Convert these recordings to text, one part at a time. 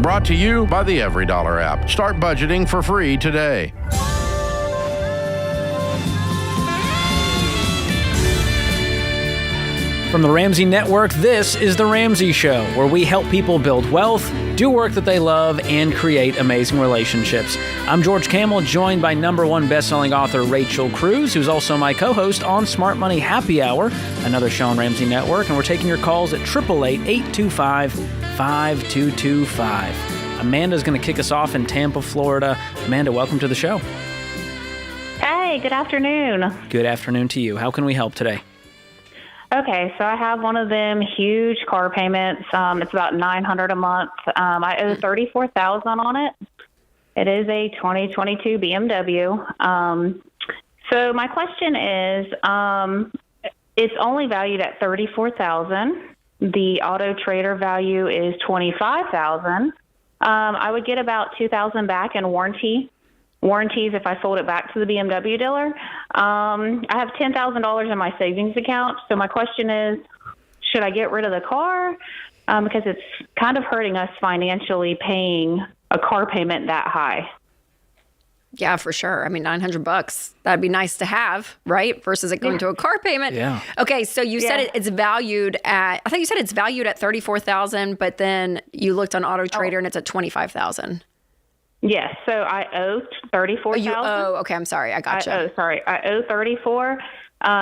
Brought to you by the EveryDollar app. Start budgeting for free today. From the Ramsey Network, this is The Ramsey Show, where we help people build wealth, do work that they love, and create amazing relationships. I'm George Kamel, joined by #1 best-selling author Rachel Cruze, who's also my co-host on Smart Money Happy Hour, another show on Ramsey Network, and we're taking your calls at 888-825-5225. Amanda's going to kick us off in Tampa, Florida. Amanda, welcome to the show. Hey, good afternoon. Good afternoon to you. How can we help today? Okay, so I have one of them huge car payments. It's about $900 a month. I owe $34,000 on it. It is a 2022 BMW. So my question is, it's only valued at $34,000. The Auto Trader value is $25,000. I would get about $2,000 back in warranties if I sold it back to the BMW dealer. I have $10,000 in my savings account. So my question is, should I get rid of the car? Because it's kind of hurting us financially paying a car payment that high. Yeah, for sure. I mean, $900, that'd be nice to have, right? Versus it going to a car payment. Yeah. Okay, so you said it's valued at, I thought you said it's valued at $34,000, but then you looked on Auto Trader and it's at $25,000. Yes, so I owe $34,000. Okay, I'm sorry, I gotcha. I owe $34,000.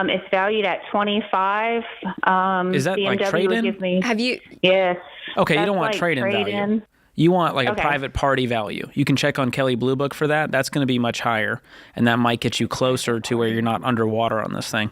It's valued at $25,000. Is that like trade-in? Have you? Yes. Okay, you don't want trade-in value. You want like a private party value. You can check on Kelley Blue Book for that. That's going to be much higher, and that might get you closer to where you're not underwater on this thing.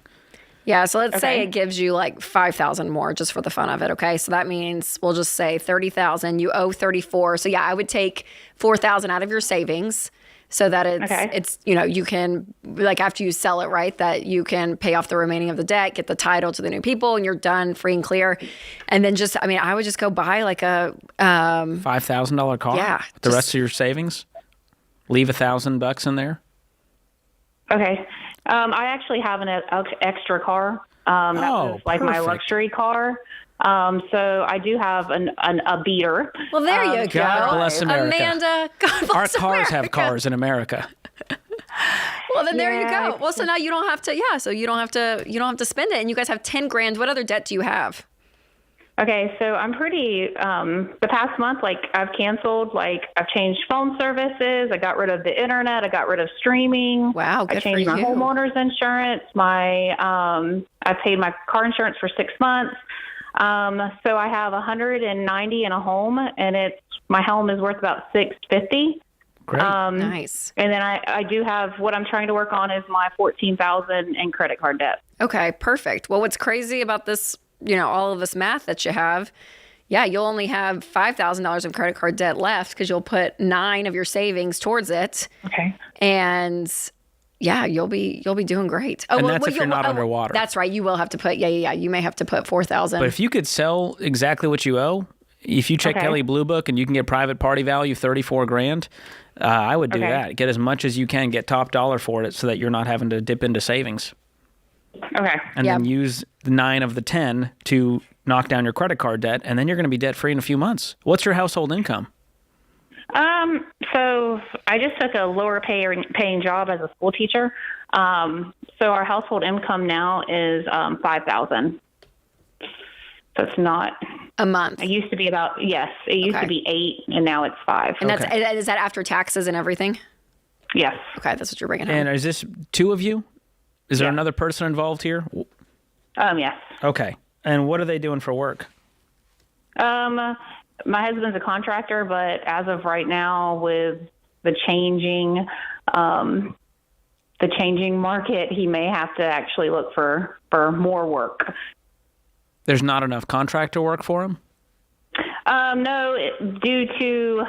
Yeah, so let's say it gives you like $5,000 more just for the fun of it, okay? So that means we'll just say $30,000, you owe $34,000. So yeah, I would take $4,000 out of your savings so that it's you can, like after you sell it, right, that you can pay off the remaining of the debt, get the title to the new people, and you're done, free and clear. And then I would just go buy like a $5,000 car? Yeah. With the rest of your savings? Leave $1,000 in there? Okay. I actually have an extra car. That was like my luxury car. So I do have a beater. Well, there you go. God bless America. Amanda, God bless Our cars America. have cars in America. Well, then there you go. Well, so now you don't have to. Yeah, so you don't have to spend it, and you guys have $10,000. What other debt do you have? Okay, so I'm pretty, the past month, I've canceled, I've changed phone services, I got rid of the internet, I got rid of streaming. Wow, good I changed for my you. homeowner's insurance, I paid my car insurance for 6 months. So I have $190 in a home, and my home is worth about $650. Great. Nice. And then I do have, what I'm trying to work on is my $14,000 in credit card debt. Okay, perfect. Well, what's crazy about this, all of this math that you have, you'll only have $5,000 in credit card debt left because you'll put $9,000 of your savings towards it. Okay. And you'll be doing great. And that's if you're not underwater. That's right. You will have to put, you may have to put $4,000. But if you could sell exactly what you owe, if you check Kelley Blue Book and you can get private party value $34,000, I would do that. Get as much as you can, get top dollar for it so that you're not having to dip into savings. Okay. And then use the 9 of the 10 to knock down your credit card debt, and then you're going to be debt-free in a few months. What's your household income? So I just took a lower paying job as a school teacher. So our household income now is $5,000. So it's not a month. It used to be it used to be $8,000, and now it's $5,000. And is that after taxes and everything? Yes. Okay, that's what you're bringing home. And is this 2 of you? Is there another person involved here? Yes. Okay. And what are they doing for work? My husband's a contractor, but as of right now, with the changing market, he may have to actually look for more work. There's not enough contractor work for him? No, due to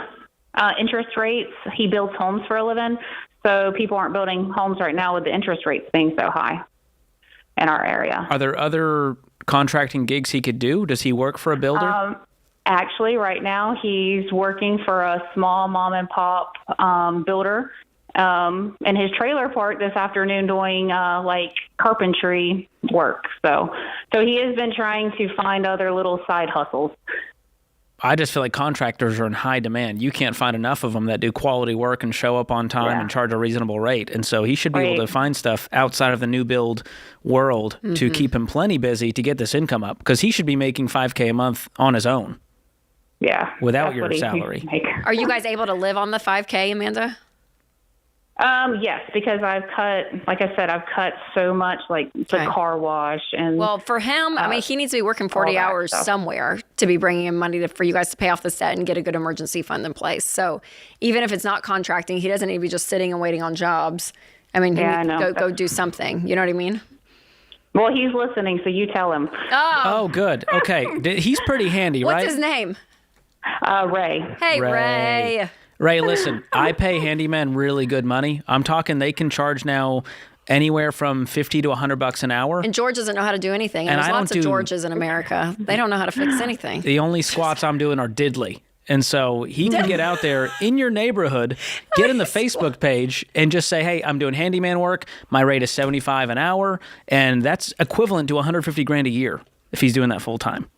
interest rates, he builds homes for a living. So people aren't building homes right now with the interest rates being so high in our area. Are there other contracting gigs he could do? Does he work for a builder? Actually, right now he's working for a small mom and pop builder in his trailer park this afternoon doing carpentry work. So he has been trying to find other little side hustles. I just feel like contractors are in high demand. You can't find enough of them that do quality work and show up on time and charge a reasonable rate. And so he should be able to find stuff outside of the new build world to keep him plenty busy to get this income up, because he should be making $5K a month on his own. Yeah. Without your salary. Are you guys able to live on the $5K, Amanda? Yes, because I've cut so much, like the car wash and. Well, for him, I mean, he needs to be working 40 hours somewhere to be bringing in money for you guys to pay off this debt and get a good emergency fund in place. So even if it's not contracting, he doesn't need to be just sitting and waiting on jobs. I mean, go do something. You know what I mean? Well, he's listening, so you tell him. Oh, good. Okay. He's pretty handy, right? What's his name? Ray. Hey, Ray. Ray, listen, I pay handymen really good money. I'm talking they can charge now anywhere from $50 to $100 an hour. And George doesn't know how to do anything. And there's lots of Georges in America. They don't know how to fix anything. The only squats I'm doing are diddly. And so he can get out there in your neighborhood, get in the Facebook page, and just say, hey, I'm doing handyman work. My rate is $75 an hour. And that's equivalent to $150,000 a year if he's doing that full time.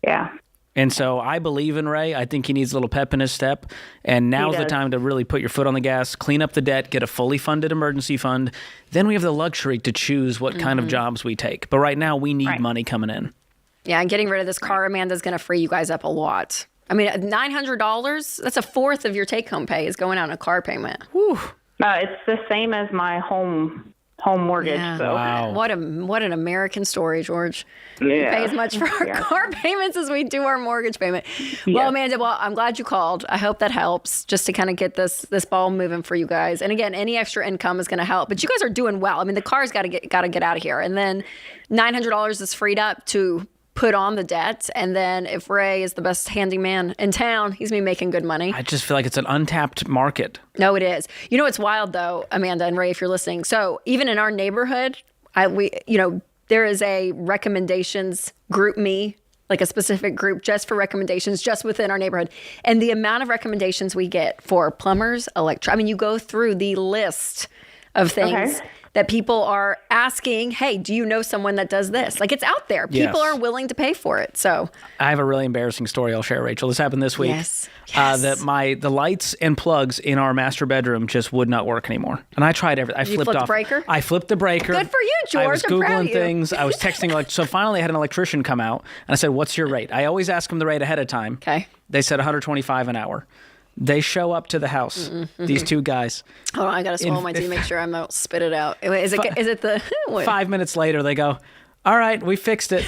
Yeah. And so I believe in Ray. I think he needs a little pep in his step. And now's the time to really put your foot on the gas, clean up the debt, get a fully funded emergency fund. Then we have the luxury to choose what kind of jobs we take. But right now, we need money coming in. Yeah, and getting rid of this car, Amanda's going to free you guys up a lot. I mean, $900, that's a fourth of your take-home pay is going out in a car payment. Whew. It's the same as my home mortgage. Yeah. So. Wow. What an American story, George. Yeah. We pay as much for our car payments as we do our mortgage payment. Well, Amanda, I'm glad you called. I hope that helps just to kind of get this ball moving for you guys. And again, any extra income is going to help. But you guys are doing well. I mean, the car's got to get out of here. And then $900 is freed up to put on the debt. And then if Ray is the best handyman in town, he's going to be making good money. I just feel like it's an untapped market. No, it is. You know, it's wild though, Amanda and Ray, if you're listening. So even in our neighborhood, there is a recommendations group me, like a specific group just for recommendations just within our neighborhood. And the amount of recommendations we get for plumbers, you go through the list of things that people are asking, hey, do you know someone that does this? Like, it's out there. People are willing to pay for it. So I have a really embarrassing story I'll share, Rachel. This happened this week. Yes. That the lights and plugs in our master bedroom just would not work anymore. And I tried everything. You flipped the breaker? I flipped the breaker. Good for you, George. I was I'm proud of Googling you. things. I was texting. So finally I had an electrician come out. And I said, what's your rate? I always ask them the rate ahead of time. Okay. They said $125 an hour. They show up to the house, these two guys. Hold on, I got to swallow my tea to make sure I don't spit it out. Is it the... What? 5 minutes later, they go, all right, we fixed it.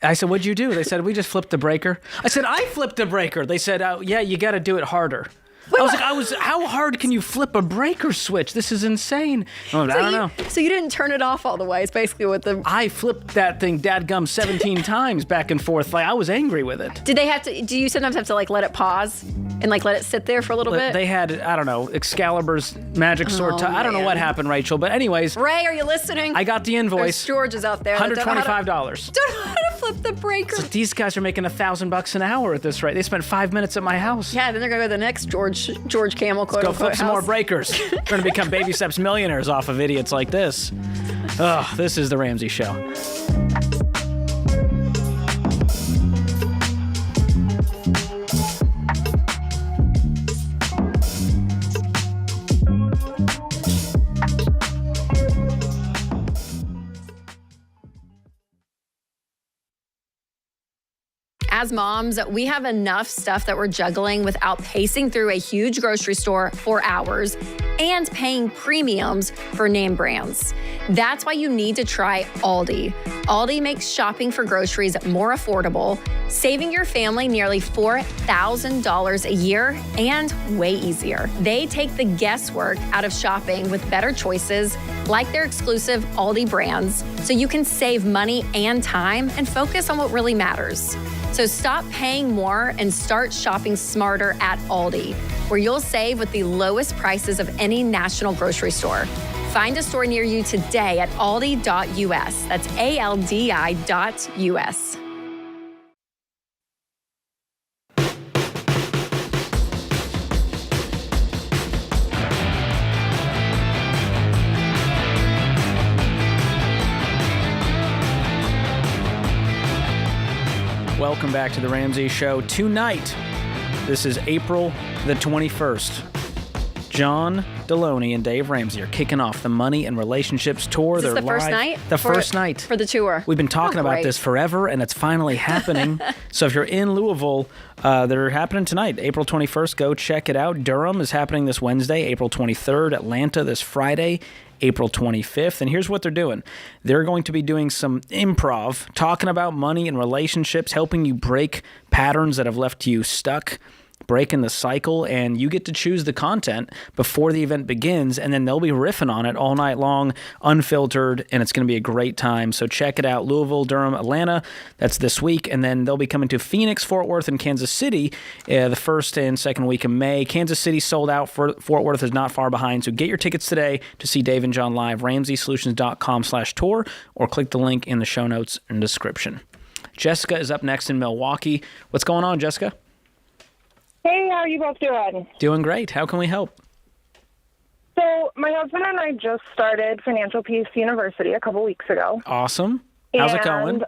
I said, what'd you do? They said, we just flipped the breaker. I said, I flipped the breaker. They said, yeah, you got to do it harder. I was like, how hard can you flip a breaker switch? This is insane. I don't know. So you didn't turn it off all the way. It's basically what I flipped that thing dadgum 17 times back and forth. Like, I was angry with it. Do you sometimes have to like let it pause and like let it sit there for a little bit? They had, I don't know, Excalibur's magic sword. I don't know what happened, Rachel. But anyways. Ray, are you listening? I got the invoice. There's George's out there. $125. Don't know how to flip the breaker. So these guys are making $1,000 an hour at this rate. They spent 5 minutes at my house. Yeah, then they're going to go to the next George Kamel quote. Let's go flip some more breakers. We're going to become baby steps millionaires off of idiots like this. Oh, this is the Ramsey Show. As moms, we have enough stuff that we're juggling without pacing through a huge grocery store for hours and paying premiums for name brands. That's why you need to try Aldi. Aldi makes shopping for groceries more affordable, saving your family nearly $4,000 a year and way easier. They take the guesswork out of shopping with better choices like their exclusive Aldi brands, so you can save money and time and focus on what really matters. So stop paying more and start shopping smarter at Aldi, where you'll save with the lowest prices of any national grocery store. Find a store near you today at aldi.us. That's ALDI.us. Well, welcome back to the Ramsey Show. Tonight, this is April the 21st. John Deloney and Dave Ramsey are kicking off the Money and Relationships Tour. Is this They're the first live. night? The first night. For the tour. We've been talking about great. this forever, and it's finally happening. So if you're in Louisville, they're happening tonight, April 21st. Go check it out. Durham is happening this Wednesday, April 23rd. Atlanta this Friday, April 25th. And here's what they're doing. They're going to be doing some improv, talking about money and relationships, helping you break patterns that have left you stuck, breaking the cycle, and you get to choose the content before the event begins, and then they'll be riffing on it all night long, unfiltered, and it's going to be a great time. So check it out. Louisville, Durham, Atlanta, that's this week, and then they'll be coming to Phoenix, Fort Worth, and Kansas City the first and second week of May. Kansas City sold out. Fort Worth is not far behind, so get your tickets today to see Dave and John live, RamseySolutions.com/tour, or click the link in the show notes and description. Jessica is up next in Milwaukee. What's going on, Jessica? Hey, how are you both doing? Doing great. How can we help? So my husband and I just started Financial Peace University a couple weeks ago. Awesome. How's it going?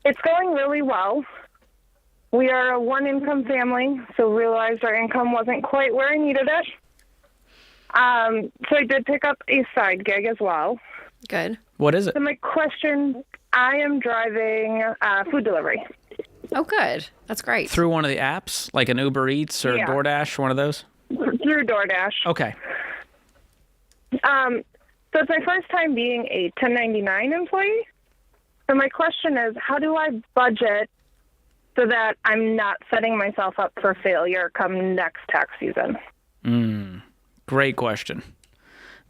It's going really well. We are a one-income family, so realized our income wasn't quite where I needed it. So I did pick up a side gig as well. Good. What is it? So my question, I am driving food delivery. Oh, good. That's great. Through one of the apps, like an Uber Eats or DoorDash, one of those? Through DoorDash. Okay. So it's my first time being a 1099 employee. So my question is, how do I budget so that I'm not setting myself up for failure come next tax season? Great question.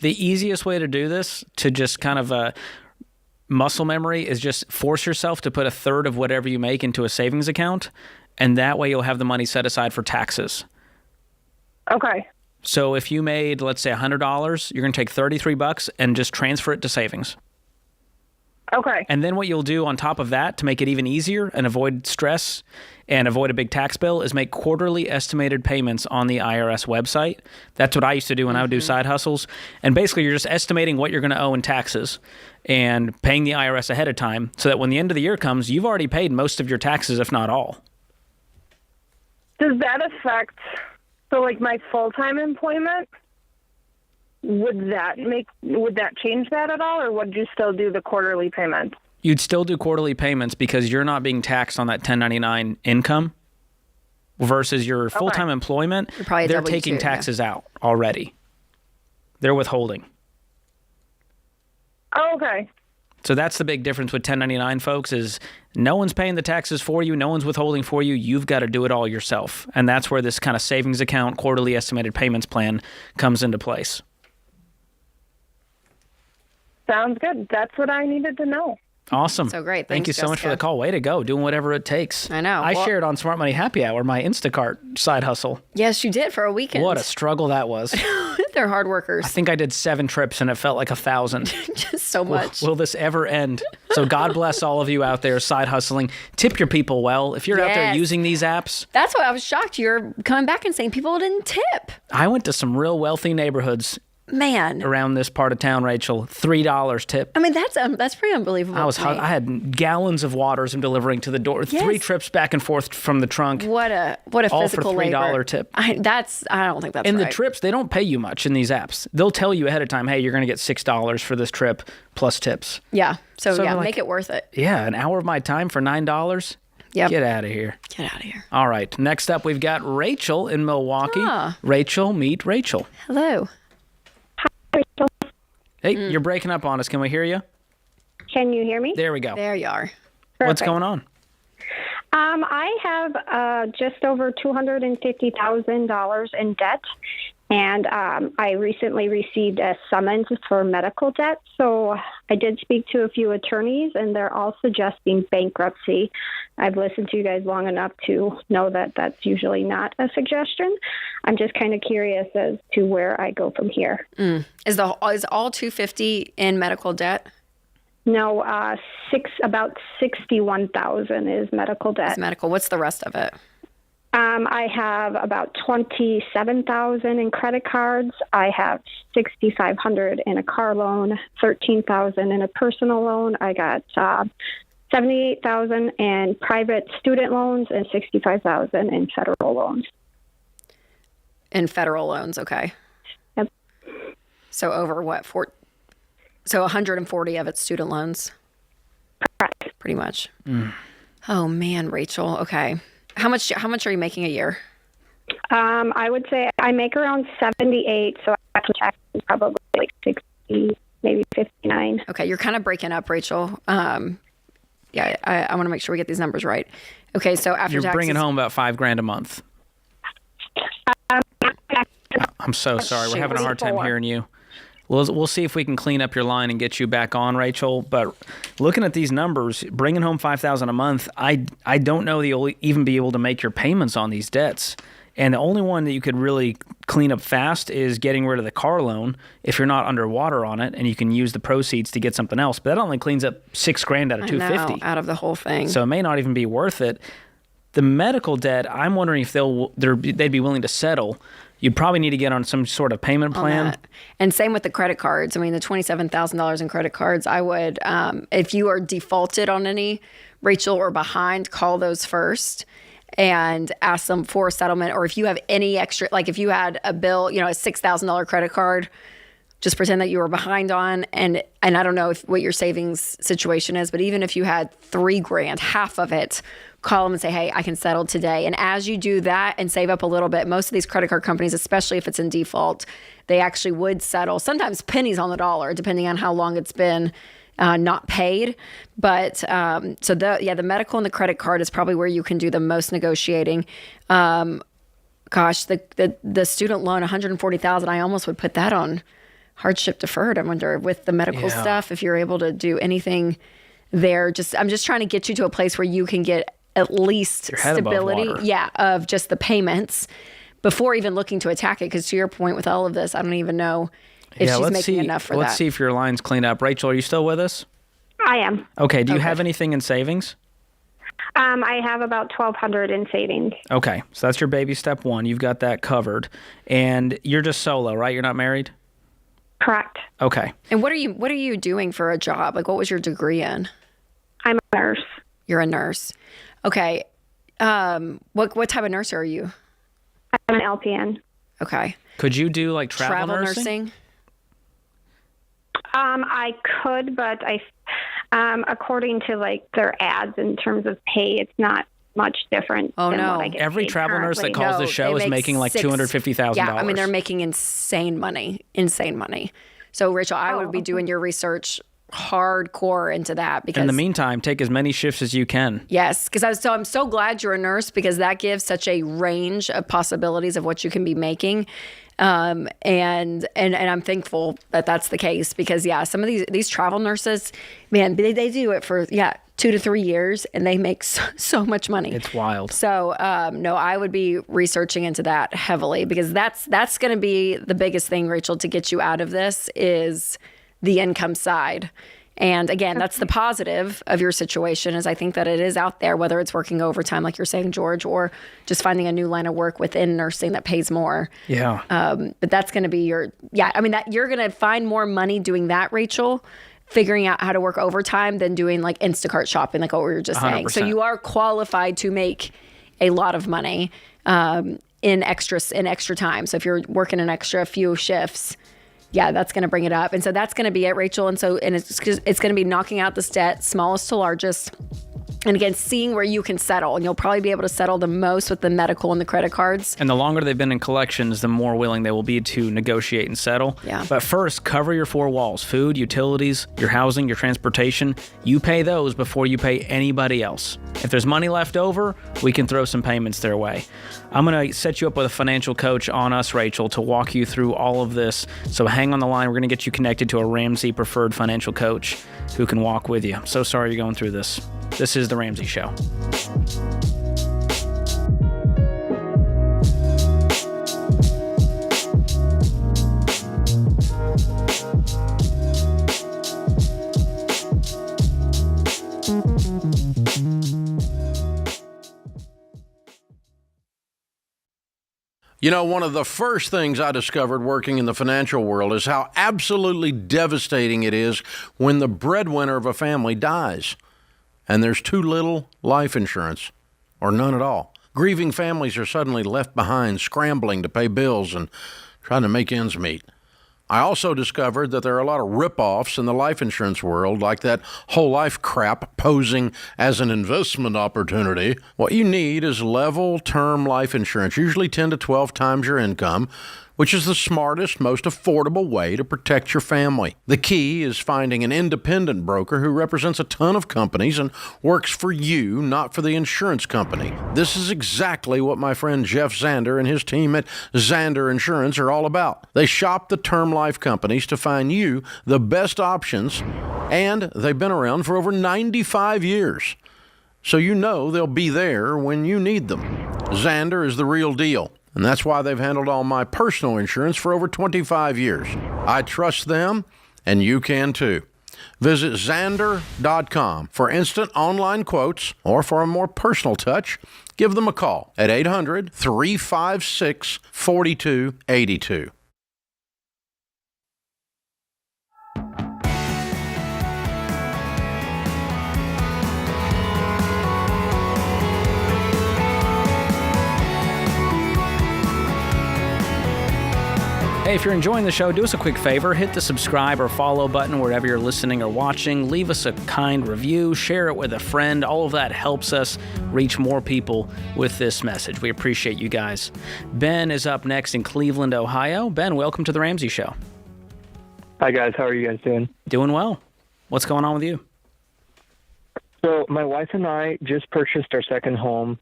The easiest way to do this, to just kind of muscle memory, is just force yourself to put a third of whatever you make into a savings account, and that way you'll have the money set aside for taxes. Okay. So if you made, let's say, $100, you're going to take $33 and just transfer it to savings. Okay. And then what you'll do on top of that to make it even easier and avoid stress and avoid a big tax bill is make quarterly estimated payments on the IRS website. That's what I used to do when I would do side hustles. And basically you're just estimating what you're going to owe in taxes and paying the IRS ahead of time so that when the end of the year comes, you've already paid most of your taxes, if not all. Does that affect, so like my full-time employment, would that change that at all, or would you still do the quarterly payments? You'd still do quarterly payments because you're not being taxed on that 1099 income versus your full-time employment. They're taking taxes out already. They're withholding. Oh, okay. So that's the big difference with 1099 folks is no one's paying the taxes for you. No one's withholding for you. You've got to do it all yourself. And that's where this kind of savings account, quarterly estimated payments plan comes into place. Sounds good. That's what I needed to know. Awesome. So great. Thank you Thanks, so much for Jessica. the call. Way to go. Doing whatever it takes. I know. I shared on Smart Money Happy Hour my Instacart side hustle. Yes, you did for a weekend. What a struggle that was. They're hard workers. I think I did 7 trips and it felt like 1,000. Just so much. Will this ever end? So God bless all of you out there side hustling. Tip your people well. If you're out there Yes. using these apps. That's why I was shocked. You're coming back and saying people didn't tip. I went to some real wealthy neighborhoods Man. around this part of town, Rachel. $3 tip. I mean, that's pretty unbelievable. I had gallons of waters I'm delivering to the door. Yes. 3 trips back and forth from the trunk. What a all physical for $3 labor. tip. I don't think that's And right. the trips, they don't pay you much in these apps. They'll tell you ahead of time, hey, you're going to get $6 for this trip plus tips. Yeah. So So yeah, like- make it worth it. Yeah, an hour of my time for $9? Yep. Get out of here. Get out of here. All right. Next up, we've got Rachel in Milwaukee. Ah. Rachel, meet Rachel. Hello. Hey, you're breaking up on us. Can we hear you? Can you hear me? There we go. There you are. What's Perfect. going on? I have just over $250,000 in debt, and I recently received a summons for medical debt. So I did speak to a few attorneys, and they're all suggesting bankruptcy. I've listened to you guys long enough to know that that's usually not a suggestion. I'm just kind of curious as to where I go from here. Is all 250 in medical debt? No, about 61,000 is medical debt. It's medical. What's the rest of it? I have about 27,000 in credit cards. I have 6,500 in a car loan, 13,000 in a personal loan. I got $78,000 in private student loans and $65,000 in federal loans. In federal loans, okay. Yep. So over what? So 140 of it's student loans? Correct. Pretty much. Oh, man, Rachel. Okay. How much are you making a year? I would say I make around 78, so after taxes probably like 60, maybe 59. Okay, you're kind of breaking up, Rachel. Yeah, I want to make sure we get these numbers right. Okay, so after You're taxes, bringing home about $5,000 a month. I'm so sorry. We're having a hard time hearing you. We'll see if we can clean up your line and get you back on, Rachel. But looking at these numbers, bringing home $5,000 a month, I don't know that you'll even be able to make your payments on these debts. And the only one that you could really clean up fast is getting rid of the car loan if you're not underwater on it, and you can use the proceeds to get something else. But that only cleans up $6,000 out of $250 out of the whole thing. So it may not even be worth it. The medical debt, I'm wondering if they'd be willing to settle. You'd probably need to get on some sort of payment plan. And same with the credit cards. I mean, the $27,000 in credit cards, I would, if you are defaulted on any, Rachel, or behind, call those first and ask them for a settlement. Or if you have any extra, like if you had a bill, a $6,000 credit card, just pretend that you were behind on, and I don't know what your savings situation is, but even if you had $3,000, half of it, call them and say, hey, I can settle today. And as you do that and save up a little bit, most of these credit card companies, especially if it's in default, they actually would settle, sometimes pennies on the dollar, depending on how long it's been not paid. But so the medical and the credit card is probably where you can do the most negotiating. The student loan, $140,000, I almost would put that on hardship deferred. I wonder with the medical stuff, if you're able to do anything there. I'm just trying to get you to a place where you can get at least stability, of just the payments before even looking to attack it. Because to your point with all of this, I don't even know if she's making enough for that. Let's see if your line's cleaned up. Rachel, are you still with us? I am. Okay. Do you have anything in savings? I have about $1,200 in savings. Okay. So that's your baby step one. You've got that covered. And you're just solo, right? You're not married? Correct. Okay. And what are you doing for a job? Like, what was your degree in? I'm a nurse. You're a nurse. Okay. What type of nurse are you? I'm an LPN. Okay. Could you do like travel nursing? I could, but according to like their ads in terms of pay, it's not much different. Oh, than no. what I get Every paid travel currently. nurse that calls the show is making like $250,000. Yeah, I mean, they're making insane money. So, Rachel, I would be doing your research hardcore into that, because in the meantime, take as many shifts as you can. Yes, because I'm so glad you're a nurse, because that gives such a range of possibilities of what you can be making. And I'm thankful that that's the case, because some of these travel nurses, man, they do it for 2 to 3 years and they make so much money. It's wild. So no, I would be researching into that heavily, because that's going to be the biggest thing, Rachel, to get you out of this is the income side. And again, that's the positive of your situation, is I think that it is out there, whether it's working overtime, like you're saying, George, or just finding a new line of work within nursing that pays more. Yeah. But that's going to be that you're going to find more money doing that, Rachel, figuring out how to work overtime, than doing like Instacart shopping, like what we were just saying. 100%. So you are qualified to make a lot of money in extra time. So if you're working an extra few shifts, that's going to bring it up. And so that's going to be it, Rachel. And it's going to be knocking out this debt, smallest to largest. And again, seeing where you can settle. And you'll probably be able to settle the most with the medical and the credit cards. And the longer they've been in collections, the more willing they will be to negotiate and settle. Yeah. But first, cover your 4 walls: food, utilities, your housing, your transportation. You pay those before you pay anybody else. If there's money left over, we can throw some payments their way. I'm going to set you up with a financial coach on us, Rachel, to walk you through all of this. So hang on the line. We're going to get you connected to a Ramsey preferred financial coach who can walk with you. I'm so sorry you're going through this. This is The Ramsey Show. You know, one of the first things I discovered working in the financial world is how absolutely devastating it is when the breadwinner of a family dies. and there's too little life insurance, or none at all. Grieving families are suddenly left behind, scrambling to pay bills and trying to make ends meet. I also discovered that there are a lot of rip-offs in the life insurance world, like that whole life crap posing as an investment opportunity. What you need is level term life insurance, usually 10 to 12 times your income, which is the smartest, most affordable way to protect your family. The key is finding an independent broker who represents a ton of companies and works for you, not for the insurance company. This is exactly what my friend Jeff Zander and his team at Zander Insurance are all about. They shop the term life companies to find you the best options, and they've been around for over 95 years. So you know they'll be there when you need them. Zander is the real deal. And that's why they've handled all my personal insurance for over 25 years. I trust them, and you can too. Visit Zander.com for instant online quotes, or for a more personal touch, give them a call at 800-356-4282. Hey, if you're enjoying the show, do us a quick favor. Hit the subscribe or follow button wherever you're listening or watching. Leave us a kind review. Share it with a friend. All of that helps us reach more people with this message. We appreciate you guys. Ben is up next in Cleveland, Ohio. Ben, welcome to The Ramsey Show. Hi, guys. How are you guys doing? Doing well. What's going on with you? So my wife and I just purchased our second home,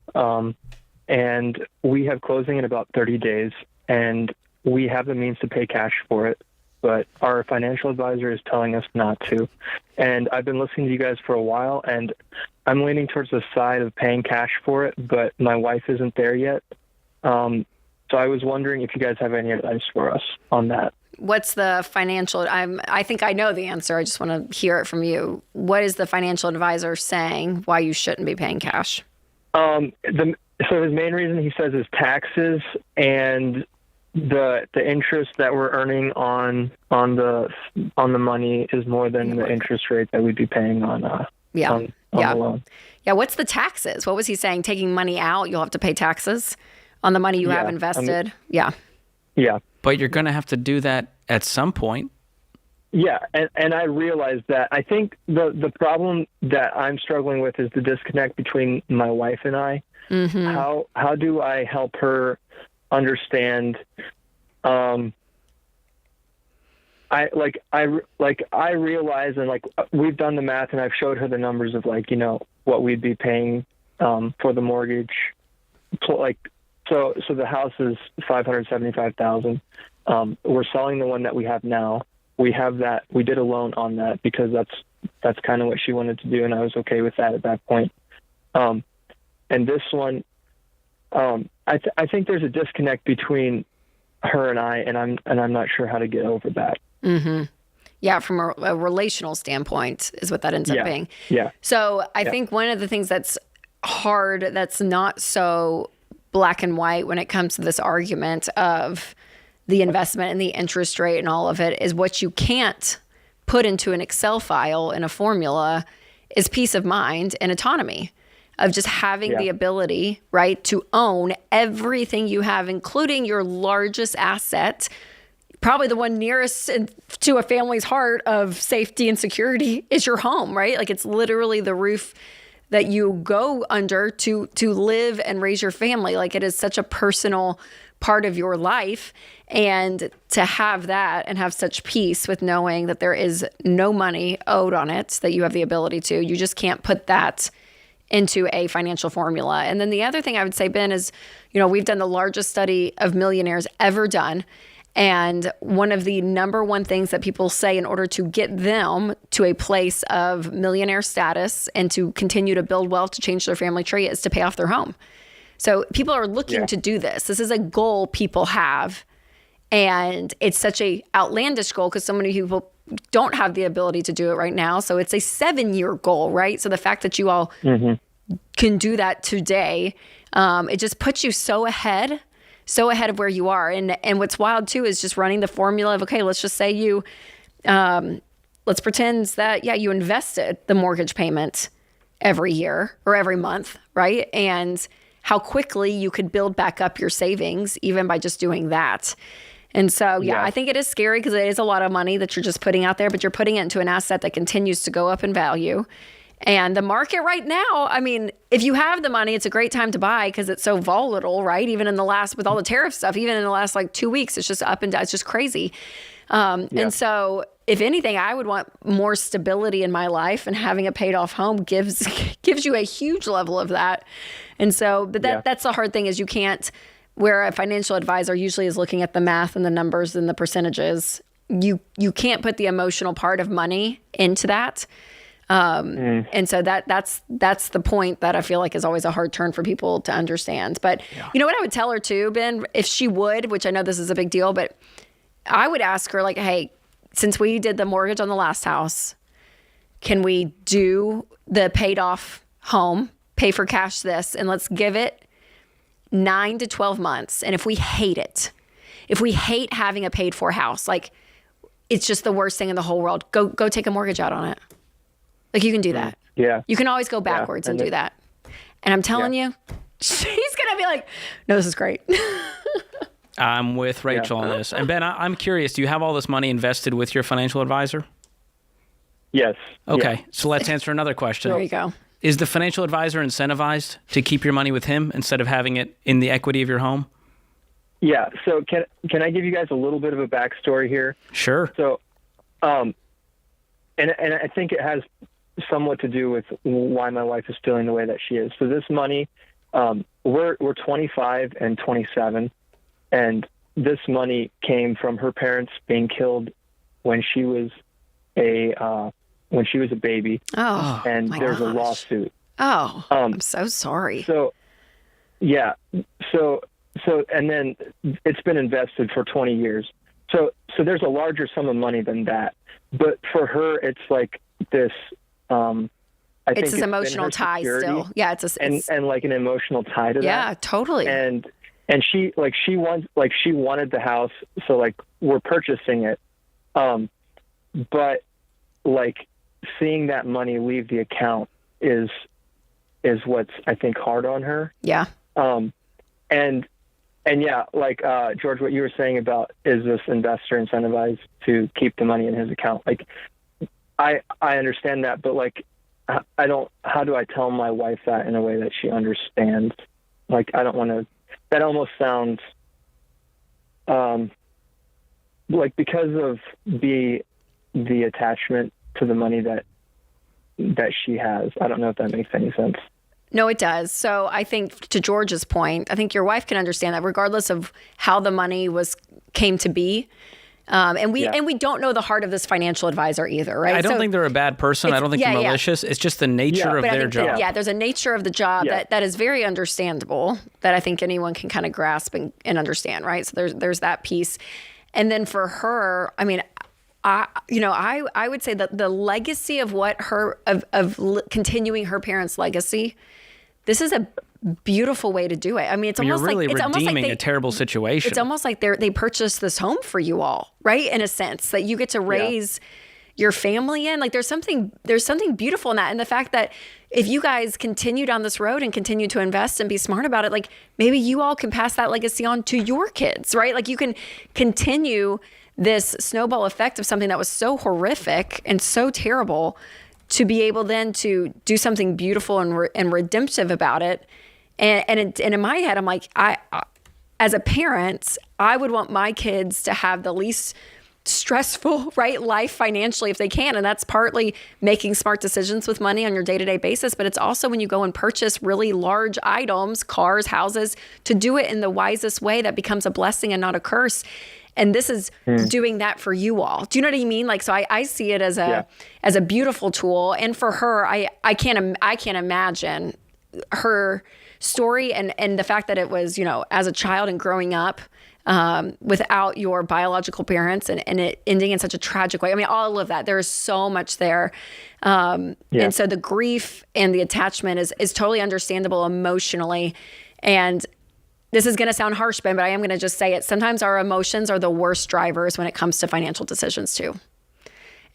and we have closing in about 30 days, and we have the means to pay cash for it, but our financial advisor is telling us not to. And I've been listening to you guys for a while, and I'm leaning towards the side of paying cash for it, but my wife isn't there yet. So I was wondering if you guys have any advice for us on that. What's the financial? I think I know the answer. I just want to hear it from you. What is the financial advisor saying why you shouldn't be paying cash? So his main reason, he says, is taxes and the interest that we're earning on the money is more than the interest rate that we'd be paying on the loan. Yeah. What's the taxes? What was he saying? Taking money out, you'll have to pay taxes on the money you have invested. Yeah. But you're going to have to do that at some point. Yeah, and I realize that. I think the problem that I'm struggling with is the disconnect between my wife and I. Mm-hmm. How do I help her understand? I realize, and we've done the math, and I've showed her the numbers of what we'd be paying for the mortgage. So the house is $575,000. We're selling the one that we have now. We have that. We did a loan on that because that's kind of what she wanted to do, and I was okay with that at that point. And this one, I think there's a disconnect between her and I, and I'm not sure how to get over that. Mm-hmm. Yeah, from a relational standpoint is what that ends up being. Yeah. So I think one of the things that's hard, that's not so black and white when it comes to this argument of the investment and the interest rate and all of it, is what you can't put into an Excel file in a formula is peace of mind and autonomy. Of just having the ability, right, to own everything you have, including your largest asset, probably the one nearest to a family's heart of safety and security is your home, right? Like, it's literally the roof that you go under to live and raise your family. Like, it is such a personal part of your life. And to have that and have such peace with knowing that there is no money owed on it, that you have the ability to, you just can't put that into a financial formula. And then the other thing I would say, Ben, is, we've done the largest study of millionaires ever done. And one of the number one things that people say in order to get them to a place of millionaire status and to continue to build wealth, to change their family tree, is to pay off their home. So people are looking to do this. This is a goal people have. And it's such a outlandish goal because so many people don't have the ability to do it right now. So it's a 7-year goal, right? So the fact that you all can do that today, it just puts you so ahead of where you are. And what's wild too is just running the formula of, okay, let's just say let's pretend that, you invested the mortgage payment every year or every month, right? And how quickly you could build back up your savings even by just doing that. And so, I think it is scary because it is a lot of money that you're just putting out there, but you're putting it into an asset that continues to go up in value. And the market right now, I mean, if you have the money, it's a great time to buy because it's so volatile, right? Even in the last, with all the tariff stuff, even in the last like 2 weeks, it's just up and down. It's just crazy. And so if anything, I would want more stability in my life, and having a paid off home gives you a huge level of that. And so, but that's the hard thing is you can't, where a financial advisor usually is looking at the math and the numbers and the percentages, you can't put the emotional part of money into that. And so that's the point that I feel like is always a hard turn for people to understand. But you know what I would tell her too, Ben, if she would, which I know this is a big deal, but I would ask her like, hey, since we did the mortgage on the last house, can we do the paid off home, pay for cash this, and let's give it 9 to 12 months. And if we hate it, if we hate having a paid for house, like it's just the worst thing in the whole world, go take a mortgage out on it. Like you can do that. Yeah. You can always go backwards and do that. And I'm telling you, she's going to be like, no, this is great. I'm with Rachel on this. And Ben, I'm curious, do you have all this money invested with your financial advisor? Yes. Okay. So let's answer another question. There you go. Is the financial advisor incentivized to keep your money with him instead of having it in the equity of your home? Yeah. So can I give you guys a little bit of a backstory here? Sure. So, and I think it has somewhat to do with why my wife is feeling the way that she is. So this money, we're 25 and 27, and this money came from her parents being killed when she was a baby. Oh, and my there's gosh. a lawsuit. Oh, I'm so sorry. So, yeah. So, and then it's been invested for 20 years. So there's a larger sum of money than that. But for her, it's like this. I think it's this emotional tie still. Yeah, it's and like an emotional tie to that. Yeah, totally. And she wanted the house, so like we're purchasing it. But like seeing that money leave the account is what's I think hard on her. Yeah. And yeah, like George, what you were saying about is this investor incentivized to keep the money in his account? Like, I understand that, but like, I don't. How do I tell my wife that in a way that she understands? Like, I don't want to. That almost sounds like because of the attachment to the money that she has. I don't know if that makes any sense. No, it does. So I think to George's point, I think your wife can understand that regardless of how the money came to be. And we don't know the heart of this financial advisor either, right? I don't think they're a bad person. I don't think they're malicious. It's just the nature of their job. Yeah, there's a nature of the job that is very understandable that I think anyone can kind of grasp and understand, right? So there's that piece. And then for her, I mean, I would say that the legacy of what continuing her parents' legacy, this is a beautiful way to do it. I mean, it's almost you're really like redeeming a terrible situation. It's almost like they purchased this home for you all, right? In a sense that you get to raise your family in. Like there's something beautiful in that, and the fact that if you guys continue down this road and continue to invest and be smart about it, like maybe you all can pass that legacy on to your kids, right? Like you can continue this snowball effect of something that was so horrific and so terrible to be able then to do something beautiful and redemptive about it. And in my head, I'm like, I as a parent, I would want my kids to have the least stressful, right, life financially if they can. And that's partly making smart decisions with money on your day-to-day basis. But it's also when you go and purchase really large items, cars, houses, to do it in the wisest way that becomes a blessing and not a curse. And this is doing that for you all. Do you know what I mean? Like, so I see it as a beautiful tool. And for her, I can't imagine her story and the fact that it was, as a child and growing up without your biological parents and it ending in such a tragic way. I mean, all of that, there is so much there. And so the grief and the attachment is totally understandable emotionally. And this is going to sound harsh, Ben, but I am going to just say it. Sometimes our emotions are the worst drivers when it comes to financial decisions too.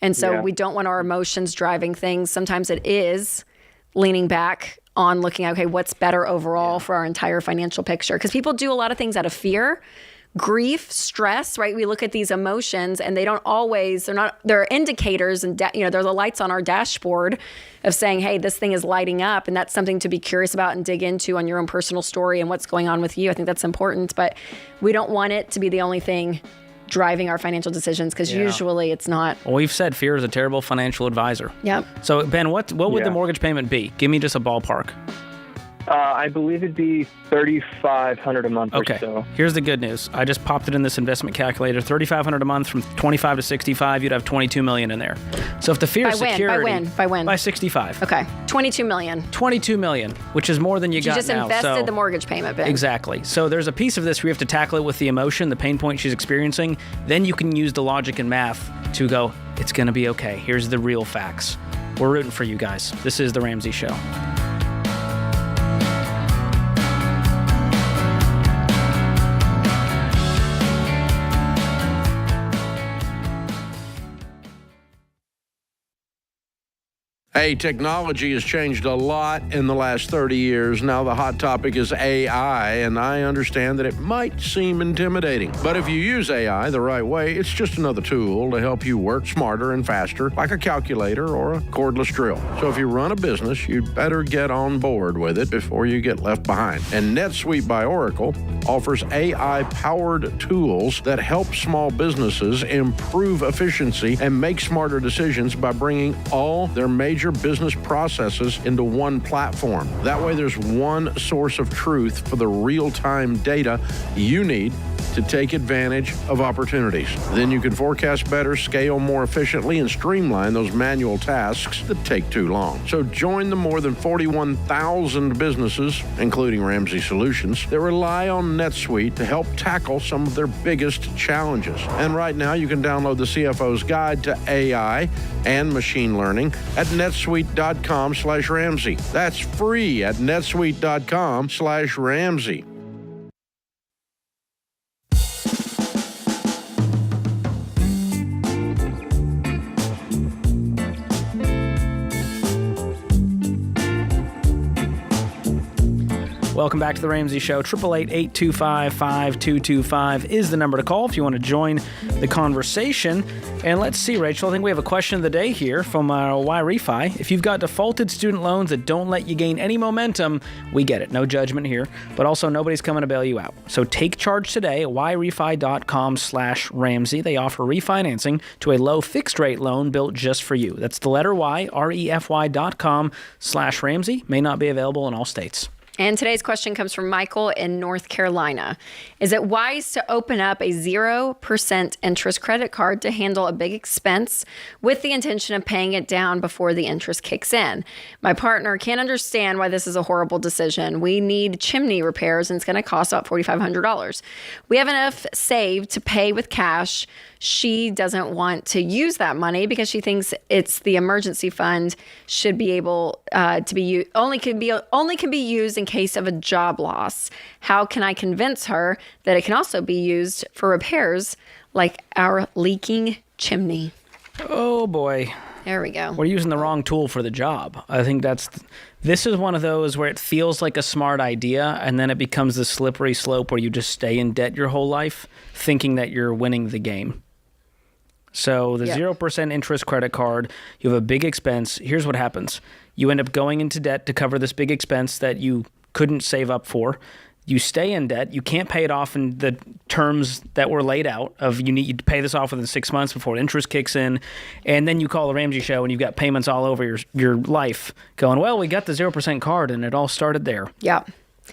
And so we don't want our emotions driving things. Sometimes it is, leaning back on looking at, okay, what's better overall for our entire financial picture? Because people do a lot of things out of fear, grief, stress, right? We look at these emotions and they don't always, they're indicators and, there's the lights on our dashboard of saying, hey, this thing is lighting up. And that's something to be curious about and dig into on your own personal story and what's going on with you. I think that's important, but we don't want it to be the only thing driving our financial decisions, because usually it's not. Well, we've said fear is a terrible financial advisor. Yep. So, Ben, what would the mortgage payment be? Give me just a ballpark. I believe it'd be $3,500 a month or so. Here's the good news. I just popped it in this investment calculator. $3,500 a month from 25 to 65, you'd have $22 million in there. So if the fear is security... By when? By 65. Okay. $22 million. $22 million, which is more than you got now. You just invested the mortgage payment, Ben. Exactly. So there's a piece of this where you have to tackle it with the emotion, the pain point she's experiencing. Then you can use the logic and math to go, it's going to be okay. Here's the real facts. We're rooting for you guys. This is The Ramsey Show. Hey, technology has changed a lot in the last 30 years. Now the hot topic is AI, and I understand that it might seem intimidating. But if you use AI the right way, it's just another tool to help you work smarter and faster, like a calculator or a cordless drill. So if you run a business, you'd better get on board with it before you get left behind. And NetSuite by Oracle offers AI-powered tools that help small businesses improve efficiency and make smarter decisions by bringing all their major business processes into one platform. That way there's one source of truth for the real-time data you need to take advantage of opportunities. Then you can forecast better, scale more efficiently, and streamline those manual tasks that take too long. So join the more than 41,000 businesses, including Ramsey Solutions, that rely on NetSuite to help tackle some of their biggest challenges. And right now you can download the CFO's Guide to AI and Machine Learning at netsuite.com/Ramsey. That's free at netsuite.com/Ramsey. Welcome back to The Ramsey Show. 888-825-5225 is the number to call if you want to join the conversation. And let's see, Rachel, I think we have a question of the day here from Why Refi. If you've got defaulted student loans that don't let you gain any momentum, we get it. No judgment here. But also, nobody's coming to bail you out. So take charge today at yrefi.com/Ramsey. They offer refinancing to a low fixed rate loan built just for you. That's the letter Y, REFY.com/Ramsey. May not be available in all states. And today's question comes from Michael in North Carolina. Is it wise to open up a 0% interest credit card to handle a big expense with the intention of paying it down before the interest kicks in? My partner can't understand why this is a horrible decision. We need chimney repairs and it's going to cost about $4,500. We have enough saved to pay with cash. She doesn't want to use that money because she thinks it's the emergency fund should be able to be only can be used in case of a job loss. How can I convince her that it can also be used for repairs like our leaking chimney? Oh boy. There we go. We're using the wrong tool for the job. I think this is one of those where it feels like a smart idea and then it becomes the slippery slope where you just stay in debt your whole life thinking that you're winning the game. So the 0% interest credit card, you have a big expense. Here's what happens. You end up going into debt to cover this big expense that you couldn't save up for. You stay in debt. You can't pay it off in the terms that were laid out of you need to pay this off within 6 months before interest kicks in. And then you call the Ramsey Show and you've got payments all over your life going, well, we got the 0% card and it all started there. Yeah.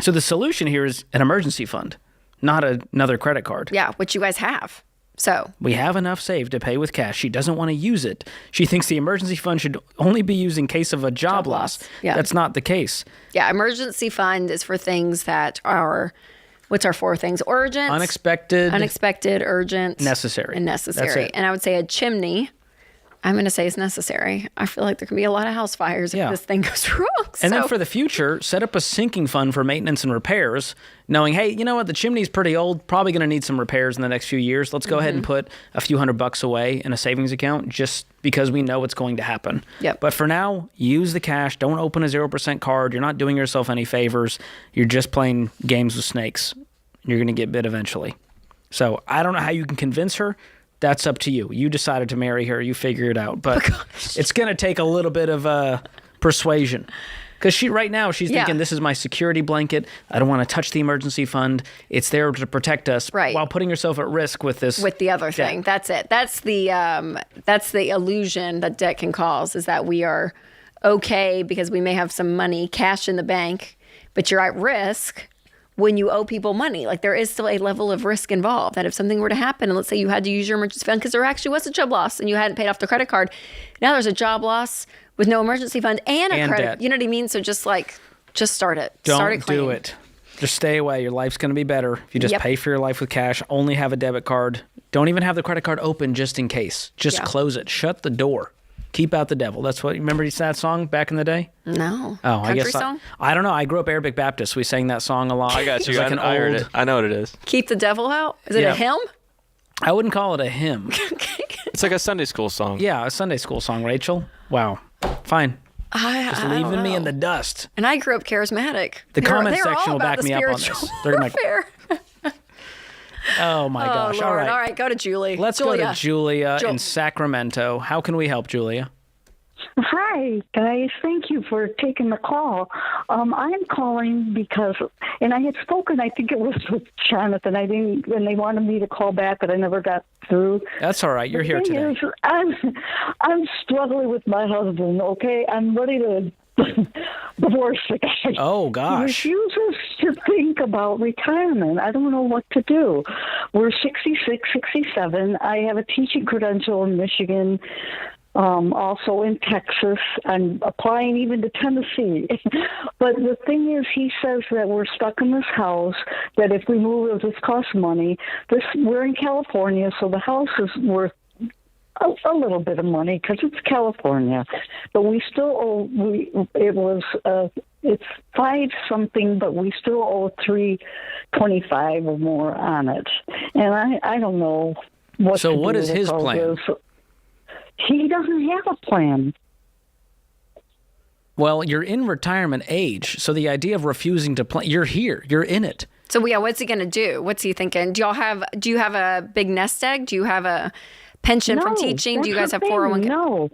So the solution here is an emergency fund, not another credit card. Yeah, which you guys have. So we have enough saved to pay with cash. She doesn't want to use it. She thinks the emergency fund should only be used in case of a job loss. Yeah. That's not the case. Yeah, emergency fund is for things that are, what's our four things? Urgent, unexpected, urgent, necessary. and necessary. That's it. And I would say a chimney I'm going to say it's necessary. I feel like there can be a lot of house fires if this thing goes wrong. And then for the future, set up a sinking fund for maintenance and repairs, knowing, hey, you know what, the chimney's pretty old, probably going to need some repairs in the next few years. Let's go ahead and put a few $100 away in a savings account just because we know it's going to happen. Yep. But for now, use the cash. Don't open a 0% card. You're not doing yourself any favors. You're just playing games with snakes. You're going to get bit eventually. So I don't know how you can convince her. That's up to you. You decided to marry her. You figure it out. But it's going to take a little bit of persuasion. Because right now she's thinking, this is my security blanket. I don't want to touch the emergency fund. It's there to protect us while putting herself at risk with this. With the other thing. That's it. That's the illusion that debt can cause, is that we are okay because we may have some money, cash in the bank, but you're at risk when you owe people money. Like, there is still a level of risk involved, that if something were to happen, and let's say you had to use your emergency fund because there actually was a job loss and you hadn't paid off the credit card, now there's a job loss with no emergency fund and a credit. Debt. You know what I mean? So just start it. Don't start it clean. do it. Just stay away. Your life's going to be better if you just pay for your life with cash. Only have a debit card. Don't even have the credit card open just in case. Just close it. Shut the door. Keep out the devil. That's what, remember that song back in the day? No. Oh, Country I guess song? I don't know. I grew up Arabic Baptist. We sang that song a lot. I got you. Like I heard it. I know what it is. Keep the devil out? Is it a hymn? I wouldn't call it a hymn. It's like a Sunday school song. Yeah, a Sunday school song, Rachel. Wow. Fine. Just leaving me in the dust. And I grew up charismatic. The comment section will back me up on this. They're gonna oh my gosh. Lord. All right, go to Julie. Let's go to Julia in Sacramento. How can we help, Julia? Hi, guys. Thank you for taking the call. I'm calling because, and I had spoken, I think it was with Jonathan. And they wanted me to call back, but I never got through. That's all right. You're here today. I'm struggling with my husband, okay? I'm ready to divorce the guy. Oh, gosh. He refuses to think about retirement. I don't know what to do. We're 66, 67. I have a teaching credential in Michigan. Also in Texas. I'm applying even to Tennessee. But the thing is, he says that we're stuck in this house, that if we move, it'll just cost money. We're in California, so the house is worth a little bit of money because it's California. But we still owe, it's 5 something, but we still owe $325 or more on it. And I don't know what to do. So what is his plan? He doesn't have a plan. Well, you're in retirement age, so the idea of refusing to plan, you're here, you're in it. So what's he going to do? What's he thinking? Do you have a big nest egg? Do you have a pension from teaching? Do you guys have 401k? No.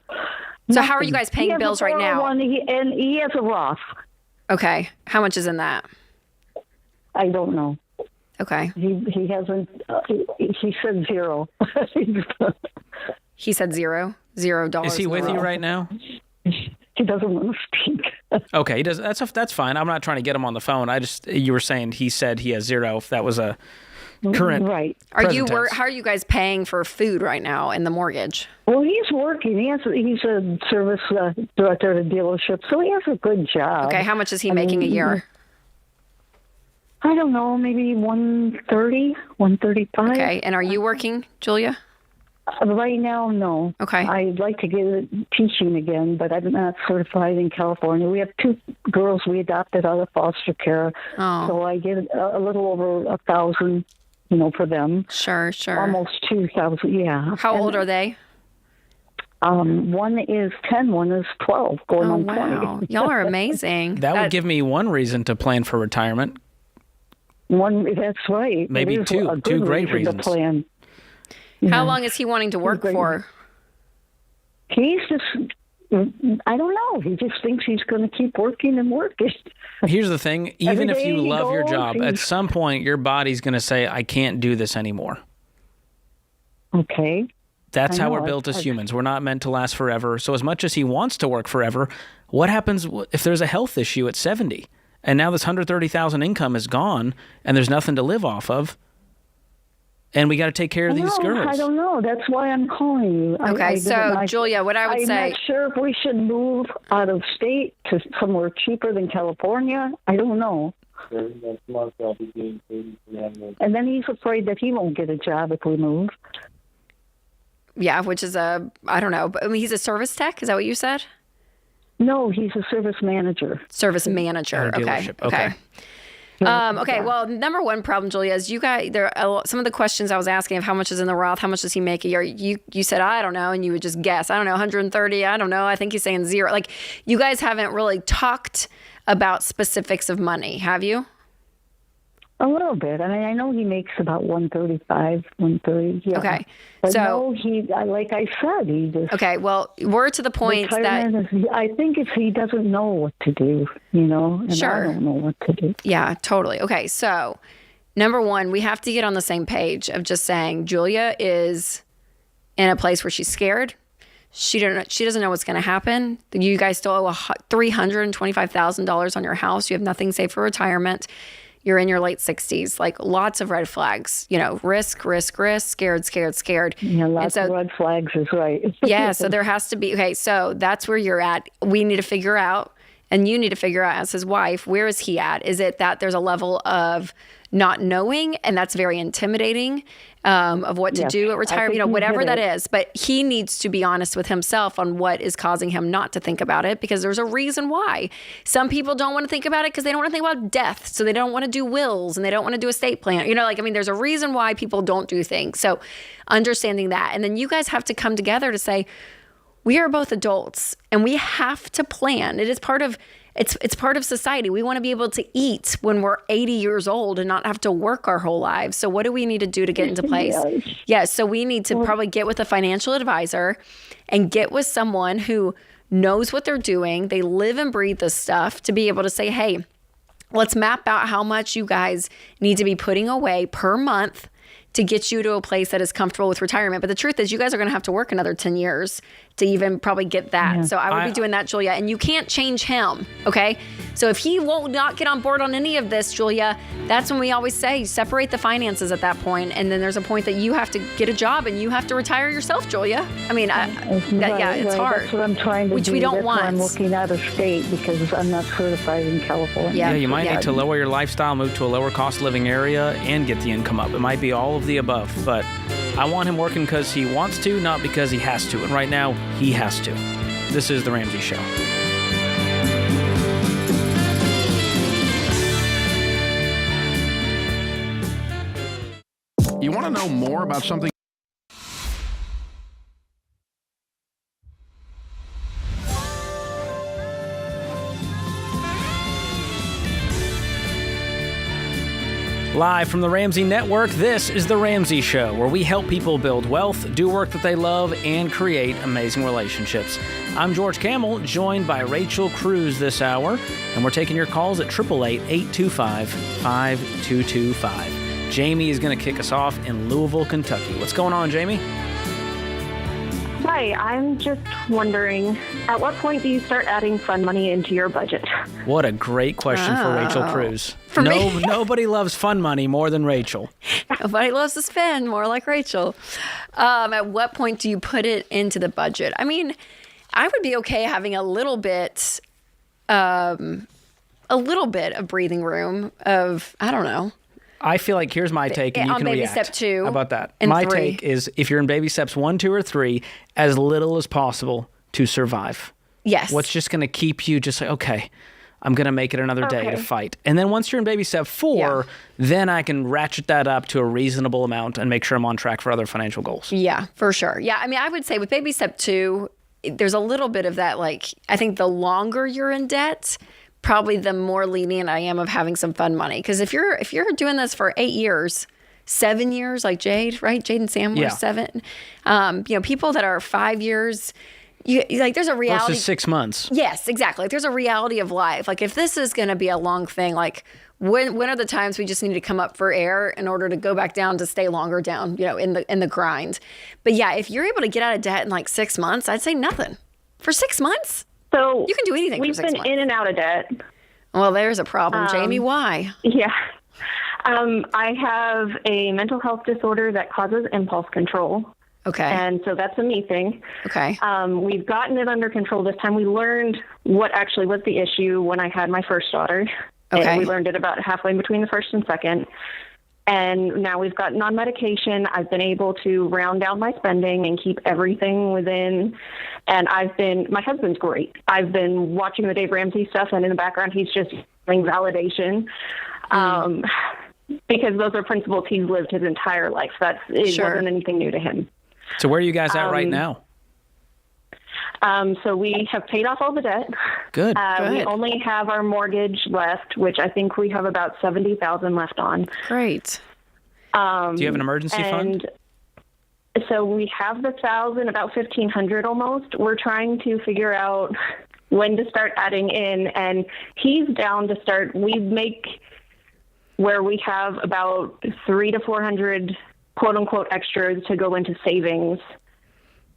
So how are you guys paying bills right now? And he has a Roth. Okay. How much is in that? I don't know. Okay. He hasn't. He said zero. He said $0. Is he with you right now? He doesn't want to speak. Okay, he does. That's fine. I'm not trying to get him on the phone. You were saying he said he has 0. If that was a current right. How are you guys paying for food right now in the mortgage? Well, he's working. He's a service director at a dealership, so he has a good job. Okay, how much is he making a year? I don't know, maybe 130, 135. Okay, and are you working, Julia? Right now, no. Okay. I'd like to get teaching again, but I'm not certified in California. We have 2 girls we adopted out of foster care, so I get a little over 1,000, for them. Sure. Almost 2,000, yeah. How old are they? One is 10, one is 12, going on 20. Wow. Y'all are amazing. That would give me one reason to plan for retirement. That's right. Maybe 2 great reasons. To plan. How long is he wanting to work for? He's just, I don't know. He just thinks he's going to keep working and working. Here's the thing. Even if you love your job, at some point your body's going to say, I can't do this anymore. Okay. That's how we're built as humans. We're not meant to last forever. So as much as he wants to work forever, what happens if there's a health issue at 70? And now this $130,000 income is gone and there's nothing to live off of? And we got to take care of these girls. I don't know. That's why I'm calling you. Okay, Julia, what I would say... I'm not sure if we should move out of state to somewhere cheaper than California. I don't know. And then he's afraid that he won't get a job if we move. Yeah, which is I don't know, but I mean, he's a service tech. Is that what you said? No, he's a service manager. Service manager. At a Okay. dealership. Okay. Okay. Well, number one problem, Julia, is some of the questions I was asking of how much is in the Roth, how much does he make a year? You said, I don't know. And you would just guess. I don't know, 130. I don't know. I think he's saying zero. Like, you guys haven't really talked about specifics of money, have you? A little bit. I mean, I know he makes about 135, 130. Yeah. Okay. But So, no, like I said, he just. okay. Well, we're to the point that. I think it's he doesn't know what to do, and Sure. I don't know what to do. Yeah, totally. Okay. So, number one, we have to get on the same page of just saying Julia is in a place where she's scared. She doesn't know what's going to happen. You guys still owe $325,000 on your house. You have nothing saved for retirement. You're in your late 60s, like lots of red flags, risk, scared. Yeah, lots of red flags is right. Yeah, so there has to be, okay, so that's where you're at. We need to figure out, and you need to figure out as his wife, where is he at? Is it that there's a level of not knowing, and that's very intimidating, of what to do at retirement, whatever that is. But he needs to be honest with himself on what is causing him not to think about it, because there's a reason why. Some people don't want to think about it because they don't want to think about death. So they don't want to do wills and they don't want to do estate plan. There's a reason why people don't do things. So understanding that. And then you guys have to come together to say, we are both adults and we have to plan. It is part of It's part of society. We want to be able to eat when we're 80 years old and not have to work our whole lives. So what do we need to do to get into place? Yes. So we need to probably get with a financial advisor and get with someone who knows what they're doing. They live and breathe this stuff to be able to say, hey, let's map out how much you guys need to be putting away per month to get you to a place that is comfortable with retirement. But the truth is you guys are going to have to work another 10 years to even probably get that. Yeah. So I would be doing that, Julia. And you can't change him, okay? So if he will not get on board on any of this, Julia, that's when we always say separate the finances at that point. And then there's a point that you have to get a job and you have to retire yourself, Julia. I mean, it's hard. That's what I'm trying to which do. We don't that's want. Why I'm looking out of state because I'm not certified in California. Yeah, you might need to lower your lifestyle, move to a lower cost living area, and get the income up. It might be all of the above, but I want him working because he wants to, not because he has to. And right now, he has to. This is The Ramsey Show. You want to know more about something? Live from the Ramsey Network, this is The Ramsey Show, where we help people build wealth, do work that they love, and create amazing relationships. I'm George Kamel, joined by Rachel Cruze this hour, and we're taking your calls at 888-825-5225. Jamie is going to kick us off in Louisville, Kentucky. What's going on, Jamie? Hi, I'm just wondering, at what point do you start adding fun money into your budget? What a great question for Rachel Cruze. Nobody loves fun money more than Rachel. Nobody loves to spend more like Rachel. At what point do you put it into the budget? I mean, I would be okay having a little bit of breathing room of, I don't know. I feel like here's my take, and you can react. On baby step 2. How about that? And my 3. take is if you're in baby steps 1, 2, or 3, as little as possible to survive. Yes. What's just going to keep you just like, okay, I'm going to make it another day to fight. And then once you're in baby step 4, then I can ratchet that up to a reasonable amount and make sure I'm on track for other financial goals. Yeah, for sure. Yeah, I mean, I would say with baby step 2, there's a little bit of that, like, I think the longer you're in debt, probably the more lenient I am of having some fun money. Because if you're doing this for 8 years, 7 years, like Jade, right? Jade and Sam were 7. People that are 5 years, there's a reality. Versus 6 months. Yes, exactly. Like, there's a reality of life. Like, if this is going to be a long thing, like, when are the times we just need to come up for air in order to go back down to stay longer down, in the grind? But yeah, if you're able to get out of debt in like 6 months, I'd say nothing. For 6 months? So you can do anything for 6 months. We've been in and out of debt. Well, there's a problem, Jamie. Why? Yeah. I have a mental health disorder that causes impulse control. Okay. And so that's a me thing. Okay. We've gotten it under control this time. We learned what actually was the issue when I had my first daughter. Okay. And we learned it about halfway between the first and second. And now we've gotten on medication. I've been able to round down my spending and keep everything within. And my husband's great. I've been watching the Dave Ramsey stuff, and in the background, he's just getting validation. Because those are principles he's lived his entire life. It wasn't anything new to him. So where are you guys at right now? So we have paid off all the debt. Good. We only have our mortgage left, which I think we have about $70,000 left on. Great. Do you have an emergency fund? So we have the $1,000, about $1,500 almost. We're trying to figure out when to start adding in, and he's down to start. We make where we have about $300 to $400 quote unquote extras to go into savings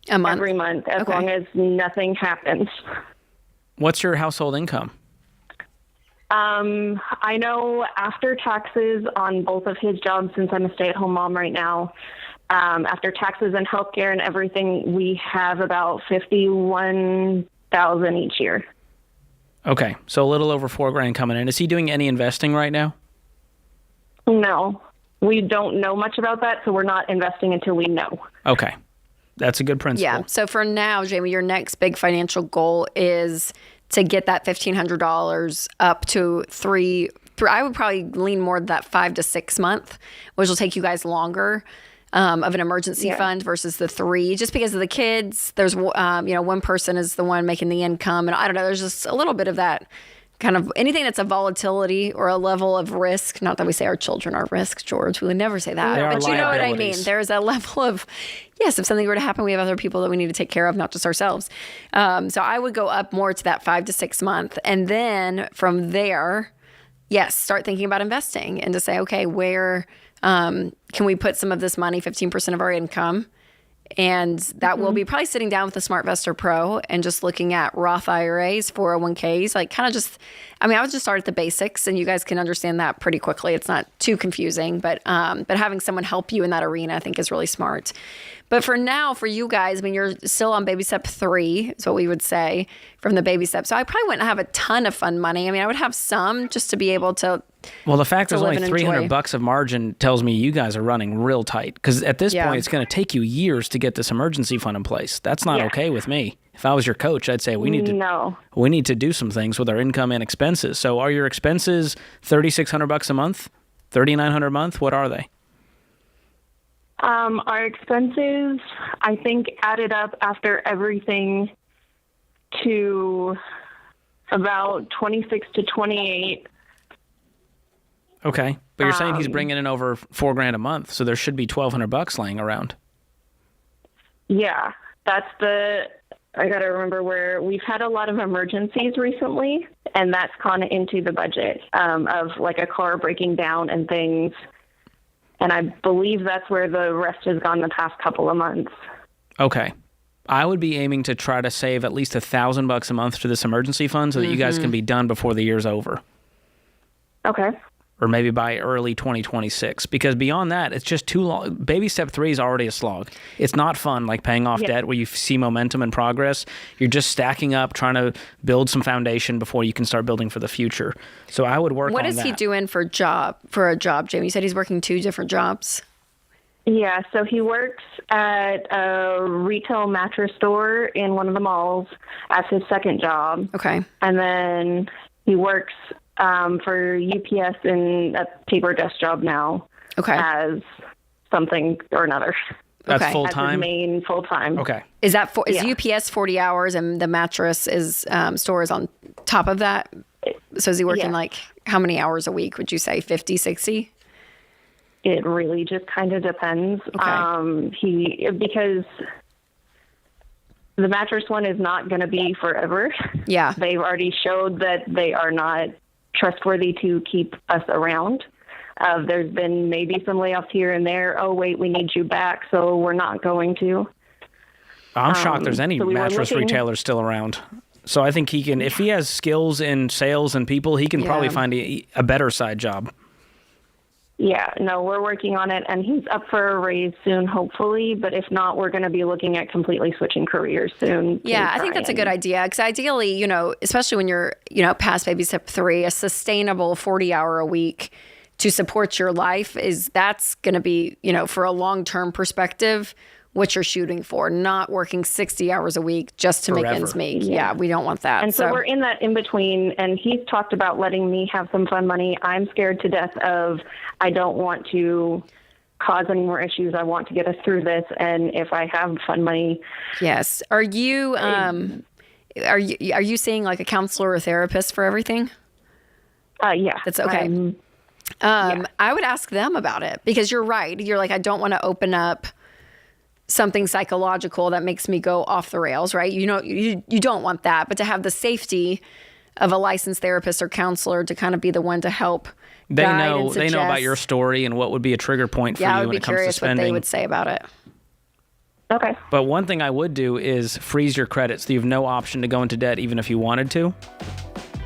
a month, every month, as long as nothing happens. What's your household income? I know after taxes on both of his jobs, since I'm a stay-at-home mom right now, after taxes and healthcare and everything, we have about $51,000 each year. Okay, so a little over $4,000 coming in. Is he doing any investing right now? No, we don't know much about that, so we're not investing until we know. Okay, that's a good principle. Yeah. So for now, Jamie, your next big financial goal is to get that $1,500 up to three. I would probably lean more that 5 to 6 month, which will take you guys longer. Of an emergency fund versus the 3, just because of the kids. There's, one person is the one making the income, and I don't know. There's just a little bit of that kind of anything that's a volatility or a level of risk. Not that we say our children are risk, George. We would never say that, but you know what I mean. There's a level of yes. If something were to happen, we have other people that we need to take care of, not just ourselves. So I would go up more to that 5 to 6 month, and then from there, yes, start thinking about investing and to say, okay, where. Can we put some of this money, 15% of our income? And that will be probably sitting down with the SmartVestor Pro and just looking at Roth IRAs, 401ks, like kind of just, I would just start at the basics, and you guys can understand that pretty quickly. It's not too confusing, but having someone help you in that arena, I think is really smart. But for now, for you guys, you're still on baby step 3, is what we would say from the baby step. So I probably wouldn't have a ton of fun money. I would have some just to be able to. Well, the fact there's only $300 of margin tells me you guys are running real tight. Because at this point, it's going to take you years to get this emergency fund in place. That's not okay with me. If I was your coach, I'd say we need to do some things with our income and expenses. So are your expenses $3,600 a month, $3,900 a month? What are they? Our expenses, I think, added up after everything to about 26 to 28. Okay, but you're saying he's bringing in over $4,000 a month, so there should be $1,200 laying around. Yeah, I got to remember where we've had a lot of emergencies recently, and that's gone into the budget of like a car breaking down and things. And I believe that's where the rest has gone the past couple of months. Okay. I would be aiming to try to save at least $1,000 a month to this emergency fund so that you guys can be done before the year's over. Okay. Or maybe by early 2026. Because beyond that, it's just too long. Baby step 3 is already a slog. It's not fun like paying off debt where you see momentum and progress. You're just stacking up, trying to build some foundation before you can start building for the future. So I would work on that. What is he doing for a job, Jamie? You said he's working 2 different jobs. Yeah, so he works at a retail mattress store in one of the malls as his second job. Okay. And then he works for UPS in a paper desk job now. Okay. As something or another. That's full time. As his main full time. Okay. Is that is UPS 40 hours and the mattress store is on top of that? So is he working like how many hours a week? Would you say 50, 60? It really just kind of depends. Okay. Because the mattress one is not going to be forever. Yeah. They've already showed that they are not trustworthy to keep us around. There's been maybe some layoffs here and there. Oh, wait, we need you back, so we're not going to. I'm shocked there's any mattress retailers still around. So I think he can, if he has skills in sales and people, he can probably find a better side job. Yeah, no, we're working on it, and he's up for a raise soon, hopefully. But if not, we're going to be looking at completely switching careers soon. Yeah, I think that's a good idea. Because ideally, especially when you're, past baby step 3, a sustainable 40-hour a week to support your life, that's going to be, for a long-term perspective, what you're shooting for, not working 60 hours a week just to make ends meet. Yeah, we don't want that. And so we're in that in between, and he's talked about letting me have some fun money. I'm scared to death of, I don't want to cause any more issues. I want to get us through this. And if I have fun money. Yes. Are you seeing like a counselor or therapist for everything? Yeah. That's okay. I would ask them about it, because you're right. You're like, I don't want to open up something psychological that makes me go off the rails, right? You don't want that, but to have the safety of a licensed therapist or counselor to kind of be the one to help. They know about your story and what would be a trigger point for you when it comes to spending. Yeah, I would be curious what they would say about it. Okay. But one thing I would do is freeze your credit, so you have no option to go into debt even if you wanted to.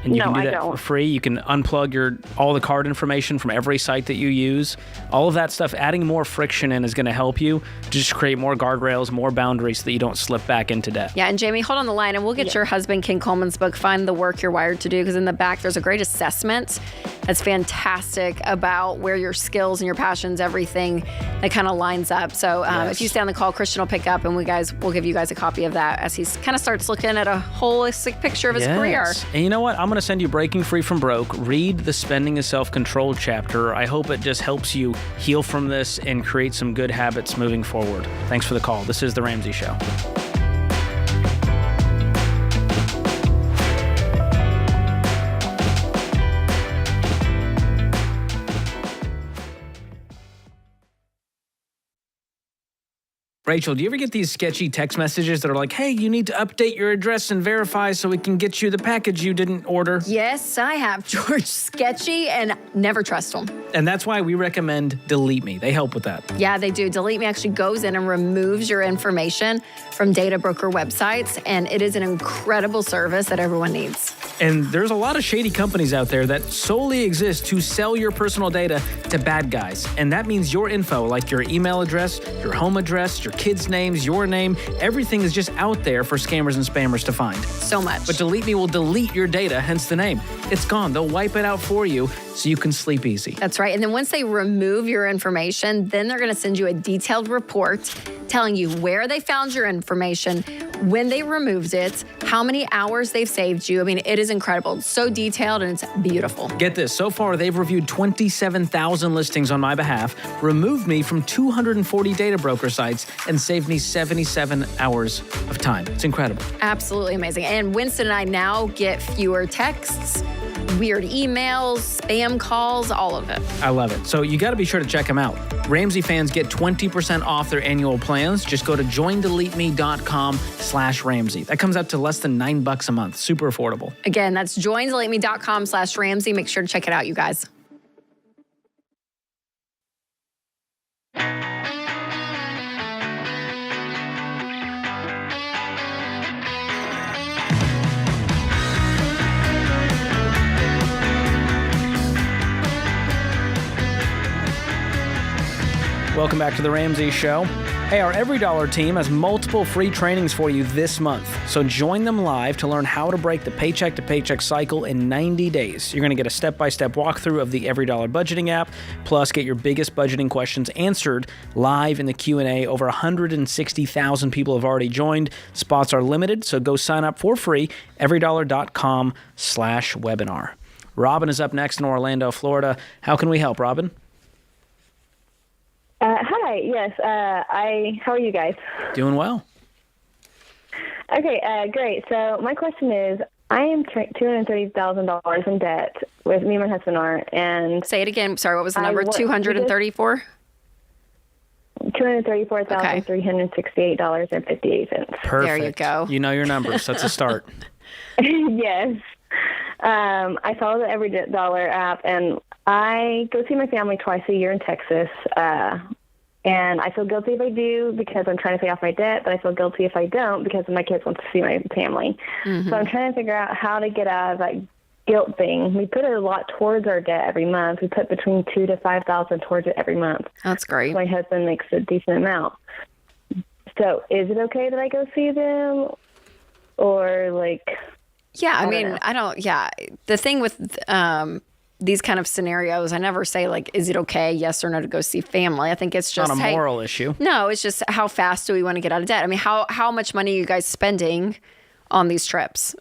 And you can do that for free. You can unplug all the card information from every site that you use. All of that stuff, adding more friction in is going to help you just create more guardrails, more boundaries so that you don't slip back into debt. Yeah, and Jamie, hold on the line, and we'll get your husband, King Coleman's book, Find the Work You're Wired to Do, because in the back there's a great assessment that's fantastic about where your skills and your passions, everything that kind of lines up. So if you stay on the call, Christian will pick up, and we'll give you guys a copy of that as he kind of starts looking at a holistic picture of his career. And you know what? I'm going to send you Breaking Free from Broke. Read the Spending is Self-Control chapter. I hope it just helps you heal from this and create some good habits moving forward. Thanks for the call. This is The Ramsey Show. Rachel, do you ever get these sketchy text messages that are like, hey, you need to update your address and verify so we can get you the package you didn't order? Yes, I have, George. Sketchy, and never trust them. And that's why we recommend Delete Me. They help with that. Yeah, they do. Delete Me actually goes in and removes your information from data broker websites, and it is an incredible service that everyone needs. And there's a lot of shady companies out there that solely exist to sell your personal data to bad guys. And that means your info, like your email address, your home address, your kids' names, your name, everything is just out there for scammers and spammers to find. So much. But Delete Me will delete your data, hence the name. It's gone. They'll wipe it out for you so you can sleep easy. That's right. And then once they remove your information, then they're going to send you a detailed report telling you where they found your information, when they removed it, how many hours they've saved you. I mean, it is incredible. It's so detailed and it's beautiful. Get this. So far, they've reviewed 27,000 listings on my behalf, removed me from 240 data broker sites, and saved me 77 hours of time. It's incredible. Absolutely amazing. And Winston and I now get fewer texts, weird emails, spam calls, all of it. I love it. So you got to be sure to check them out. Ramsey fans get 20% off their annual plans. Just go to joindeleteme.com/Ramsey. That comes out to less than $9 a month. Super affordable. Again, that's joindeleteme.com/Ramsey. Make sure to check it out, you guys. Welcome back to The Ramsey Show. Hey, our Every Dollar team has multiple free trainings for you this month. So join them live to learn how to break the paycheck-to-paycheck cycle in 90 days. You're going to get a step-by-step walkthrough of the Every Dollar budgeting app, plus get your biggest budgeting questions answered live in the Q&A. Over 160,000 people have already joined. Spots are limited, so go sign up for free, everydollar.com/webinar. Robin is up next in Orlando, Florida. How can we help, Robin? Hi, yes. How are you guys? Doing well. Okay, great. So my question is, I am $230,000 in debt with me and my husband are, and... Say it again. Sorry, what was the number? 234? $234,368.58. Perfect. There you go. You know your numbers. That's a start. Yes. I follow the Every Dollar app, and I go see my family twice a year in Texas. And I feel guilty if I do because I'm trying to pay off my debt, but I feel guilty if I don't because my kids want to see my family. Mm-hmm. So I'm trying to figure out how to get out of that guilt thing. We put a lot towards our debt every month. We put between $2,000 to $5,000 towards it every month. That's great. My husband makes a decent amount. So is it okay that I go see them, or like? Yeah, I mean, I don't. Yeah, the thing with these kind of scenarios, I never say like, is it okay, yes or no, to go see family? I think it's just not a moral issue. No, it's just how fast do we want to get out of debt? I mean, how much money are you guys spending on these trips?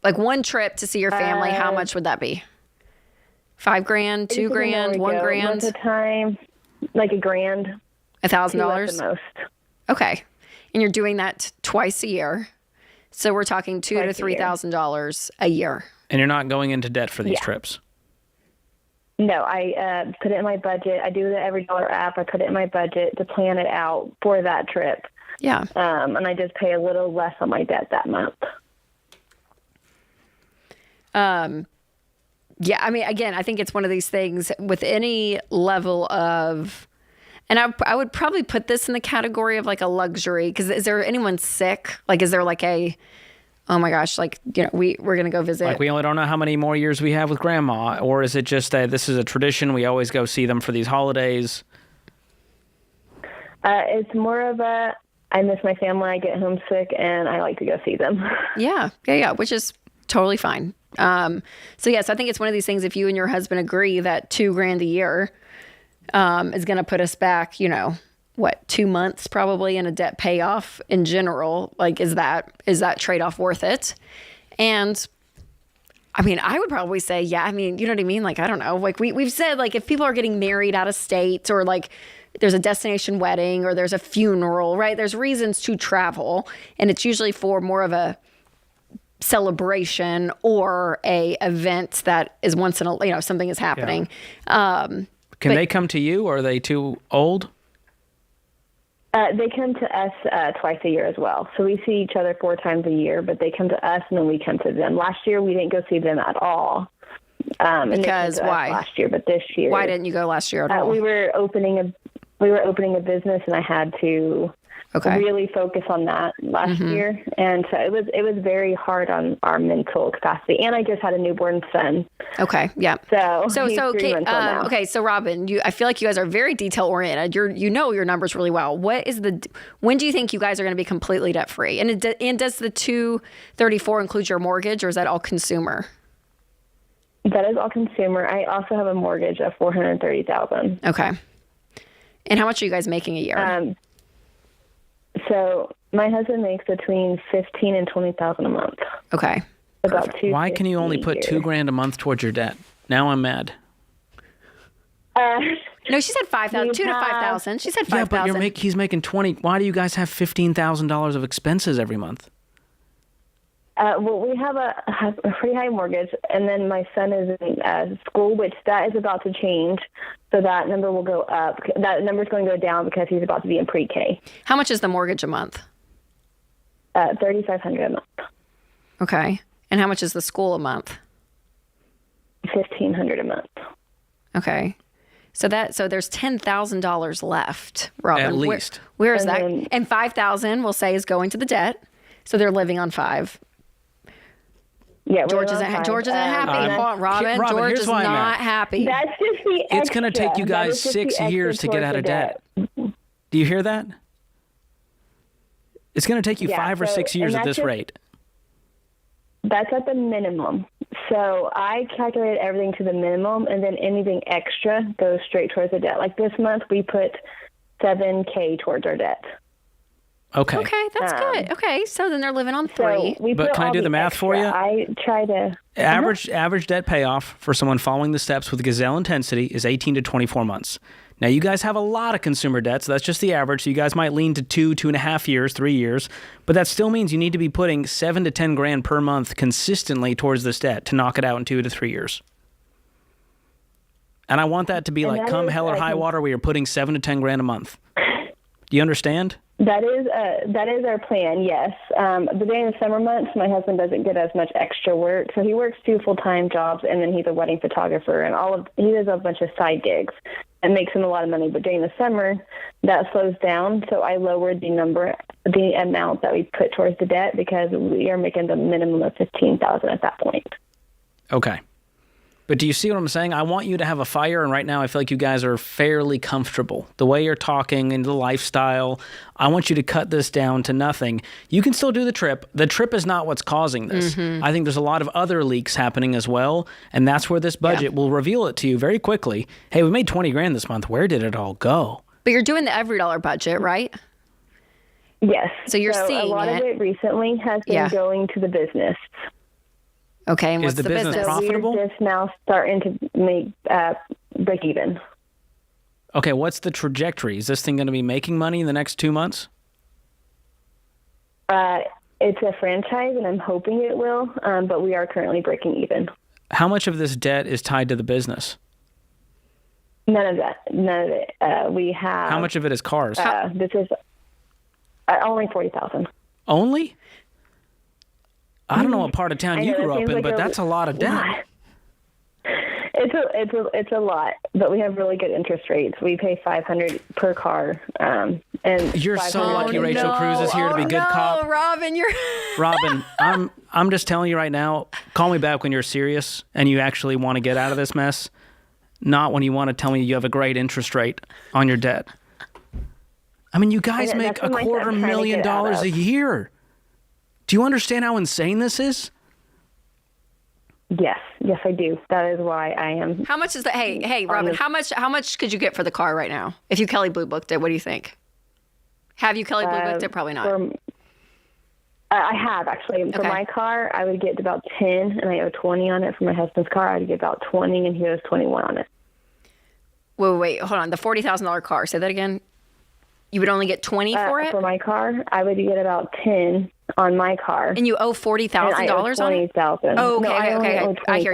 Like one trip to see your family, how much would that be? $5,000, $2,000, $1,000? Most of the time, like $1,000. $1,000 the most. Okay, and you're doing that twice a year, so we're talking $2,000 to $3,000 a year. And you're not going into debt for these trips. No, I put it in my budget. I do the Every Dollar app. I put it in my budget to plan it out for that trip. Yeah. And I just pay a little less on my debt that month. Yeah, I mean, again, I think it's one of these things with any level of, and I would probably put this in the category of like a luxury, because is there anyone sick? Like, is there like a, oh my gosh, like, you know, we're going to go visit. Like, we only don't know how many more years we have with grandma, or is it just that this is a tradition, we always go see them for these holidays? It's more of a, I miss my family, I get homesick, and I like to go see them. Yeah, which is totally fine. So yes, I think it's one of these things, if you and your husband agree that $2,000 a year is going to put us back, you know, what, 2 months probably in a debt payoff in general, like, is that trade-off worth it? And I mean, I would probably say, yeah, I mean, you know what I mean? Like, I don't know, like we've said, like, if people are getting married out of state, or like there's a destination wedding, or there's a funeral, right? There's reasons to travel, and it's usually for more of a celebration or a event that is once in a, you know, something is happening. Yeah. Can they come to you, or are they too old? They come to us twice a year as well. So we see each other 4 times a year, but they come to us and then we come to them. Last year we didn't go see them at all. Because why? Last year, but this year. Why didn't you go last year at all? We were opening a business, and I had to really focus on that last year, and so it was very hard on our mental capacity. And I just had a newborn son. Okay, yeah. So okay. So Robin, I feel like you guys are very detail oriented. You know your numbers really well. When do you think you guys are going to be completely debt free? And does the $234 include your mortgage, or is that all consumer? That is all consumer. I also have a mortgage of $430,000. Okay. And how much are you guys making a year? So my husband makes between $15,000 and $20,000 a month. Okay. About $250,000. Why can you only put $2,000 a month towards your debt? Now I'm mad. No, she said $5,000. $2,000 to $5,000. She said $5,000. Yeah, but he's making $20,000. Why do you guys have $15,000 of expenses every month? Well, we have a pretty high mortgage, and then my son is in school, which that is about to change. So that number will go up. That number's going to go down because he's about to be in pre-K. How much is the mortgage a month? $3,500 a month. Okay. And how much is the school a month? $1,500 a month. Okay. So there's $10,000 left, Robin. At least. Where is that? And $5,000 we'll say is going to the debt. So they're living on $5,000. Yeah, George isn't happy. Robin, George is not happy. That's just the extra. It's going to take you guys 6 years to get out of debt. Do you hear that? It's going to take you 5 or 6 years at this rate. That's at the minimum. So I calculated everything to the minimum, and then anything extra goes straight towards the debt. Like this month, we put $7,000 towards our debt. Okay. Okay, that's good. Okay, so then they're living on $3,000. But can I do the math for you? I try to. Average debt payoff for someone following the steps with gazelle intensity is 18 to 24 months. Now, you guys have a lot of consumer debt, so that's just the average. So you guys might lean to 2.5 years, 3 years. But that still means you need to be putting $7,000 to $10,000 per month consistently towards this debt to knock it out in 2 to 3 years. And I want that to be like come hell or high water, where you're putting $7,000 to $10,000 a month. Do you understand? That is our plan, yes. But during the summer months, my husband doesn't get as much extra work, so he works 2 full-time jobs, and then he's a wedding photographer, and he does a bunch of side gigs and makes him a lot of money. But during the summer, that slows down, so I lowered the amount that we put towards the debt, because we are making the minimum of $15,000 at that point. Okay. But do you see what I'm saying? I want you to have a fire, and right now I feel like you guys are fairly comfortable. The way you're talking and the lifestyle, I want you to cut this down to nothing. You can still do the trip. The trip is not what's causing this. I think there's a lot of other leaks happening as well, and that's where this budget will reveal it to you very quickly. Hey, we made $20,000 this month. Where did it all go? But you're doing the $every budget, right? Yes. So you're seeing a lot of it recently has been going to the business. Okay, and what's the business profitable? So we're just now starting to make break even. Okay, what's the trajectory? Is this thing going to be making money in the next 2 months? It's a franchise, and I'm hoping it will, but we are currently breaking even. How much of this debt is tied to the business? None of that. None of it. We have... How much of it is cars? This is only $40,000. Only? I don't know what part of town you grew up in, but that's a lot of debt. It's a lot, but we have really good interest rates. We pay $500 per car, and you're so lucky. Rachel Cruze is here to be good cop. Robin, Robin, I'm just telling you right now. Call me back when you're serious and you actually want to get out of this mess, not when you want to tell me you have a great interest rate on your debt. I mean, you guys make $250,000 a year. Do you understand how insane this is? Yes, I do. That is why I am. How much is that? Hey, Robin, how much could you get for the car right now? If you Kelly Blue Booked it, what do you think? Have you Kelly Blue Booked it? Probably not. I have, actually. For my car, I would get about 10, and I owe 20 on it. For my husband's car, I would get about 20, and he owes 21 on it. Wait, hold on. The $40,000 car. Say that again. You would only get 20 for it? For my car, I would get about 10 on my car. And you owe $40,000 on it? $20,000. Oh, okay, no, okay. I hear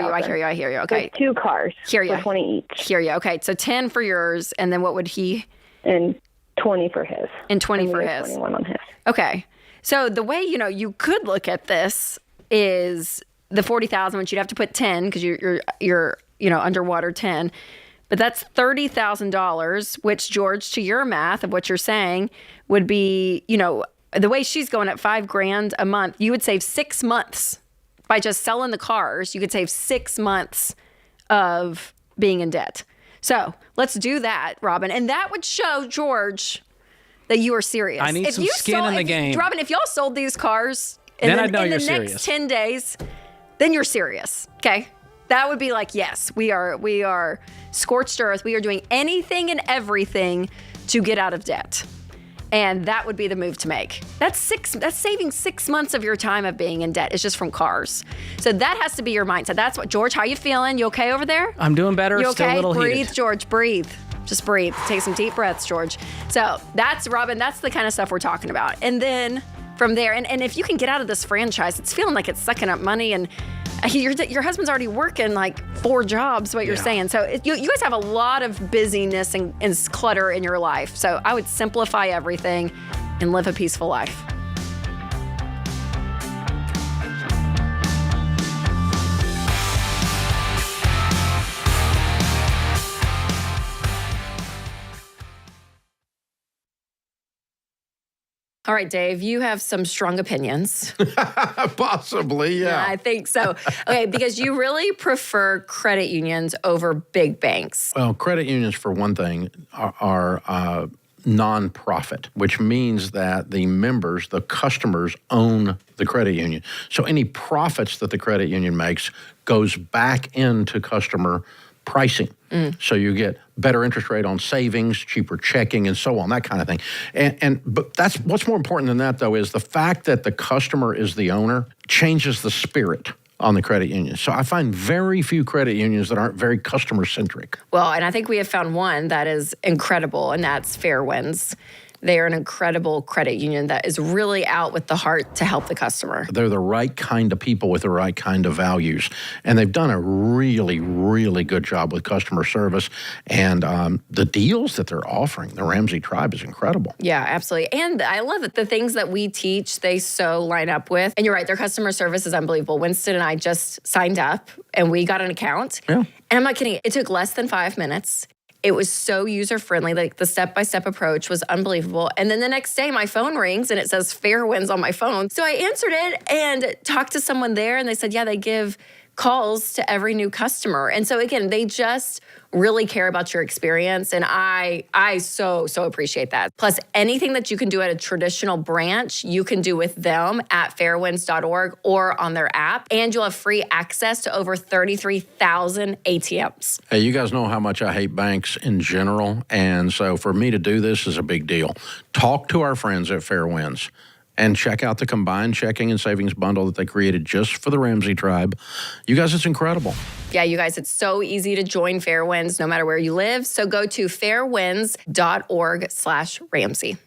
you. Okay. There's 2 cars. Hear you. For 20 each. Hear you. Okay, so 10 for yours, and then what would he? And 20 for his. And 20 for his. 21 on his. Okay. So the way, you could look at this is the $40,000, which you'd have to put 10 because you're underwater 10. But that's $30,000, which, George, to your math of what you're saying, would be, the way she's going at $5,000 a month, you would save 6 months by just selling the cars. You could save 6 months of being in debt. So let's do that, Robin. And that would show, George, that you are serious. I need some skin in the game. Robin, if y'all sold these cars then I'd know in you're the serious. next 10 days, then you're serious, okay? That would be like, yes, we are scorched earth. We are doing anything and everything to get out of debt. And that would be the move to make. That's saving 6 months of your time of being in debt. It's just from cars. So that has to be your mindset. That's what, George, how you feeling? You okay over there? I'm doing better. You okay? Still a little breathe, heated. George, breathe. Just breathe. Take some deep breaths, George. So that's, Robin, that's the kind of stuff we're talking about. And then from there, and if you can get out of this franchise, it's feeling like it's sucking up money, and your husband's already working like 4 jobs, what you're saying. So you guys have a lot of busyness and clutter in your life. So I would simplify everything and live a peaceful life. All right, Dave, you have some strong opinions. Possibly, yeah. I think so. Okay, because you really prefer credit unions over big banks. Well, credit unions, for one thing, are non-profit, which means that the members, the customers, own the credit union. So any profits that the credit union makes goes back into customer pricing. So you get better interest rate on savings, cheaper checking, and so on, that kind of thing. But that's what's more important than that, though, is the fact that the customer is the owner changes the spirit on the credit union. So I find very few credit unions that aren't very customer-centric. Well, and I think we have found one that is incredible, and that's Fairwinds. They are an incredible credit union that is really out with the heart to help the customer. They're the right kind of people with the right kind of values. And they've done a really, really good job with customer service. And the deals that they're offering, the Ramsey Tribe, is incredible. Yeah, absolutely. And I love it. The things that we teach, they so line up with. And you're right, their customer service is unbelievable. Winston and I just signed up, and we got an account. Yeah. And I'm not kidding. It took less than 5 minutes. It was so user-friendly. Like, the step-by-step approach was unbelievable. And then the next day, my phone rings, and it says Fairwinds on my phone. So I answered it and talked to someone there, and they said, yeah, they give calls to every new customer. And so again, they just really care about your experience. And I so appreciate that. Plus, anything that you can do at a traditional branch, you can do with them at fairwinds.org or on their app. And you'll have free access to over 33,000 ATMs. Hey, you guys know how much I hate banks in general. And so for me to do this is a big deal. Talk to our friends at Fairwinds and check out the combined checking and savings bundle that they created just for the Ramsey tribe. You guys, it's incredible. Yeah, you guys, it's so easy to join Fairwinds no matter where you live. So go to fairwinds.org/Ramsey.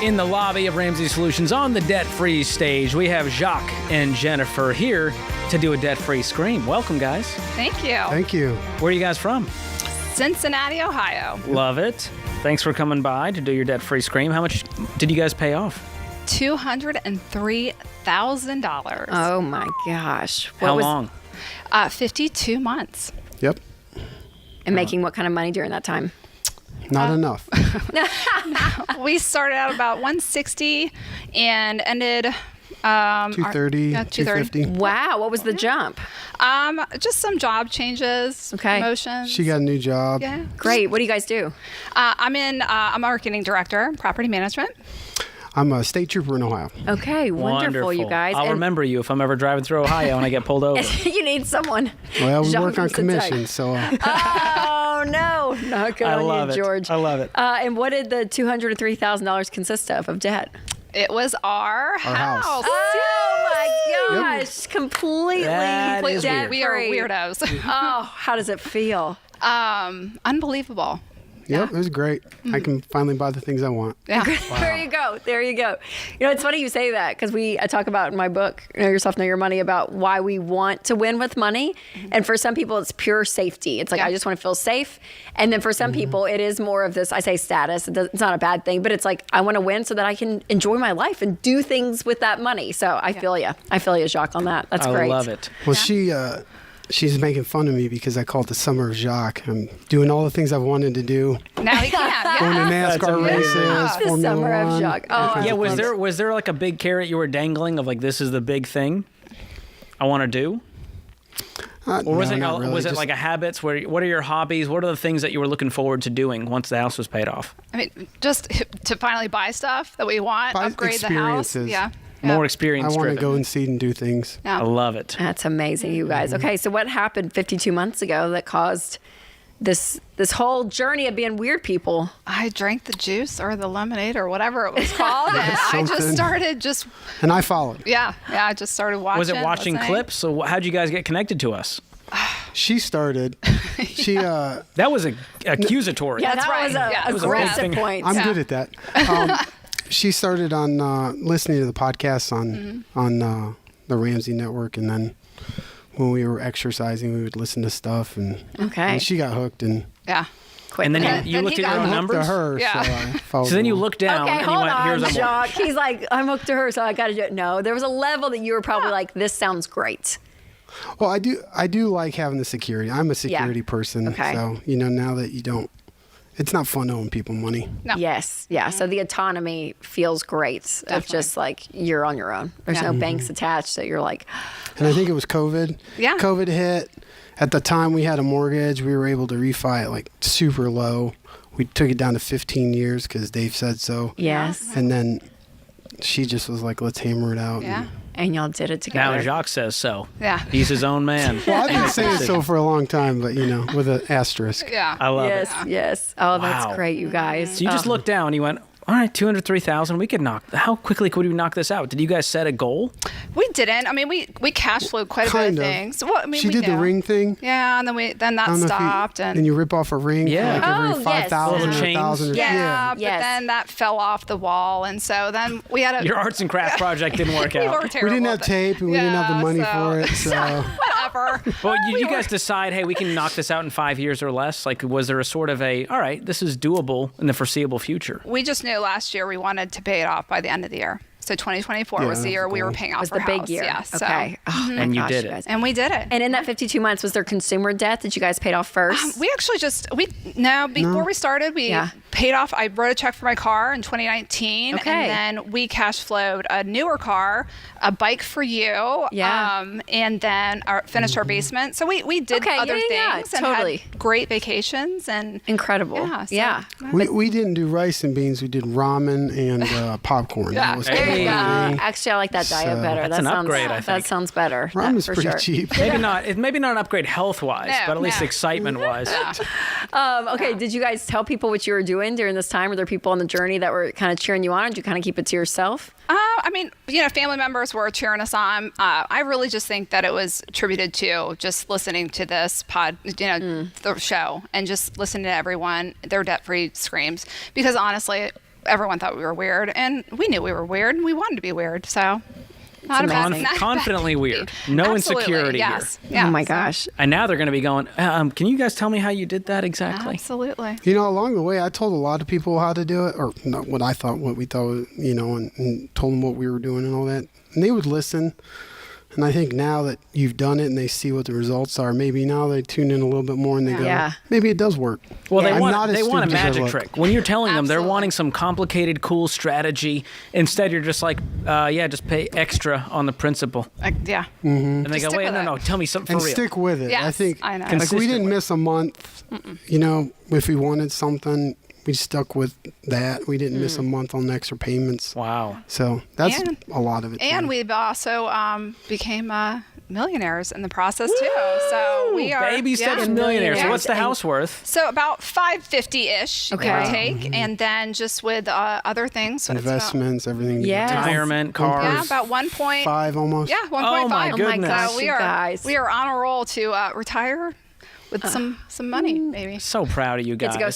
In the lobby of Ramsey Solutions on the debt-free stage, we have Jacques and Jennifer here to do a debt-free scream. Welcome, guys. Thank you. Thank you. Where are you guys from? Cincinnati, Ohio. Love it. Thanks for coming by to do your debt-free scream. How much did you guys pay off? $203,000. Oh my gosh. How long? 52 months. Yep. And making what kind of money during that time? Not enough. We started out about 160 and ended 230, 250. Wow, what was the jump? Just some job changes, promotions. She got a new job. Yeah. Great. What do you guys do? I'm a marketing director, property management. I'm a state trooper in Ohio. Okay, wonderful, you guys. I'll remember you if I'm ever driving through Ohio and I get pulled over. You need someone. Well, we Jean work on from Cincinnati. commission, so. Oh, no. Not good I on love you, it. George. I love it. And what did the $203,000 consist of debt? It was our house. Oh, my gosh. Completely debt-free. We are weirdos. Oh, how does it feel? Unbelievable. Yep, it was great. I can finally buy the things I want. Yeah. Wow. There you go. You know, it's funny you say that because I talk about in my book, Know Yourself, Know Your Money, about why we want to win with money. And for some people, it's pure safety. It's like, I just want to feel safe. And then for some people, it is more of this, I say status. It's not a bad thing, but it's like, I want to win so that I can enjoy my life and do things with that money. So I feel you. I feel you, Jacques, on that. That's great. I love it. Well, she's making fun of me because I call it the summer of Jacques. I'm doing all the things I've wanted to do. Now he can. Going to NASCAR races, The Formula summer of 1. Jacques. Oh, Yeah, was there like a big carrot you were dangling of like, this is the big thing I want to do? Or was it like a habits? What are your hobbies? What are the things that you were looking forward to doing once the house was paid off? I mean, just to finally buy stuff that we want, upgrade the house. Yeah. More experience. I want to go and see and do things. Yeah. I love it. That's amazing, you guys. Okay, so what happened 52 months ago that caused this whole journey of being weird people? I drank the juice or the lemonade or whatever it was called, and I just started And I followed. Yeah, I just started watching. Was it watching clips? So how'd you guys get connected to us? She started. She that was accusatory. Yeah, That's that right. was a aggressive point. I'm good at that. She started on listening to the podcasts on the Ramsey Network, and then when we were exercising, we would listen to stuff, and she got hooked, and and then you looked at your own numbers. To her, yeah. So I followed. So then you looked down. Okay, and hold you went, Here's on, a Jacques. He's like, I'm hooked to her, so I got to do it. No, there was a level that you were probably like, this sounds great. Well, I do like having the security. I'm a security person, so now that you don't. It's not fun owing people money. No. Yes. Yeah. So the autonomy feels great of just like you're on your own. There's no banks attached that you're like. And I think it was COVID. Yeah. COVID hit. At the time we had a mortgage. We were able to refi it like super low. We took it down to 15 years because Dave said so. Yes. And then she just was like, let's hammer it out. Yeah. And y'all did it together. Now Jacques says so. Yeah. He's his own man. Well, I've been saying so for a long time, but with an asterisk. Yeah. I love it. Yes. Oh, that's great, you guys. So you just looked down and you went, all right, 203,000. We could how quickly could we knock this out? Did you guys set a goal? We didn't. I mean, we cash flowed quite a bit of things. Well, I mean, she did the ring thing. Yeah, and then that stopped. Then you rip off a ring for like every 5,000 or 1,000. Yeah, but then that fell off the wall, and so then we had Your arts and crafts project didn't work out. We didn't have tape, and we didn't have the money for it. So whatever. Well, you guys decide, hey, we can knock this out in 5 years or less? Like, was there a sort of all right, this is doable in the foreseeable future? We just knew last year we wanted to pay it off by the end of the year. So 2024 was the year we were paying off was our the big house. year. Yeah, Okay. Oh, And you gosh, did it. guys. And we did it. And in that 52 months, was there consumer debt that you guys paid off first? We actually before we started, we paid off. I wrote a check for my car in 2019, Okay. and then we cash flowed a newer car, a bike for you, and then finished our basement. So we did other things and totally. had great vacations and incredible. We didn't do rice and beans. We did ramen and popcorn. Yeah. That was There you go. everything. Actually, I like that diet So- better. That's that an sounds, upgrade, I think. That sounds better. Ramen's for pretty sure. cheap. Maybe not an upgrade health-wise, No, but at least no. excitement-wise. Okay, did you guys tell people what you were doing during this time? Were there people on the journey that were kind of cheering you on, or did you kind of keep it to yourself? I mean, family members were cheering us on. I really just think that it was attributed to just listening to this the show, and just listening to everyone, their debt-free screams. Because honestly, everyone thought we were weird, and we knew we were weird, and we wanted to be weird. So, not a bad thing. Confidently weird. No Absolutely, insecurity yes. here. Yeah, oh my gosh. And now they're going to be going, can you guys tell me how you did that exactly? Absolutely. Along the way, I told a lot of people how to do it, or not what we thought, and told them what we were doing and all that. And they would listen. And I think now that you've done it and they see what the results are, maybe now they tune in a little bit more and they go, maybe it does work. Well, they I'm want not as a stupid as I magic look. trick. When you're telling them, they're wanting some complicated, cool strategy. Instead, you're just like, just pay extra on the principal. Yeah. Mm-hmm. And they Just go, stick wait, with no, it. tell me something And for real. stick with it. Yes, I think I know. like we didn't miss a month. If we wanted something, we stuck with that. We didn't miss a month on extra payments. Wow. So that's a lot of it. And we've also became millionaires in the process too. So we are baby steps millionaires. So what's the house worth? So about $550-ish, give or take, and then just with other things, so investments, everything. Retirement, cars. Yeah, about 1.5 almost. Yeah, 1.5. Oh my goodness. So we are on a roll to retire with some money, maybe. So proud of you guys. Get to go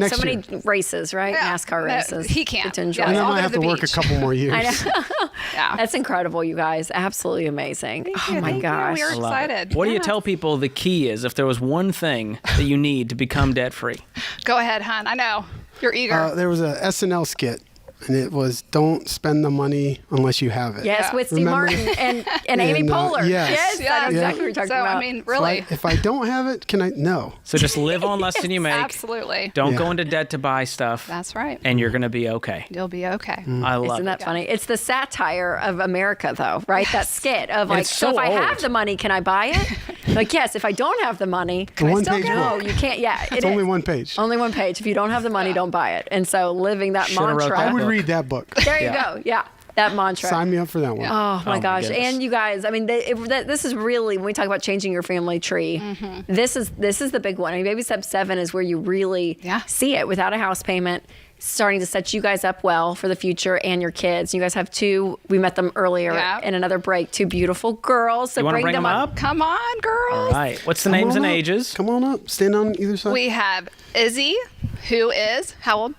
so many races, right? Yeah. NASCAR races. He can't. Get to enjoy. And it. I I'll might go have to to the work a beach. couple more years. I know. Yeah. That's incredible, you guys. Absolutely amazing. Thank you. gosh. We are excited. What do you tell people the key is if there was one thing that you need to become debt-free? Go ahead, hon. I know. You're eager. There was a SNL skit, and it was "Don't spend the money unless you have it." Yes, with Steve Remember? Martin and Amy Poehler. yes. I know exactly what you're talking about. I mean, really. If I don't have it, can I? No. So just live on less than you make. Absolutely. Don't go into debt to buy stuff. That's right. And you're going to be okay. You'll be okay. I love Isn't it. that funny? It's the satire of America, though, right? That skit of like, it's so if so I old. have the money, can I buy it? Like, yes. If I don't have the money, The one page no, book. you can't. Yeah, It's only one page. Only one page. If you don't have the money, don't buy it. And so living that Should've wrote mantra. that I would book. read that book. There you go. Yeah, that mantra. Sign me up for that one. Oh my gosh! goodness. And you guys, I mean, this is really when we talk about changing your family tree. This is the big one. I mean, baby step 7 is where you really see it without a house payment, starting to set you guys up well for the future and your kids. You guys have 2. We met them earlier in another break. 2 beautiful girls. So You wanna bring bring them up? Come on, girls. All right. What's the Come names on and up. ages? Come on up. Stand on either side. We have Izzy, who is how old?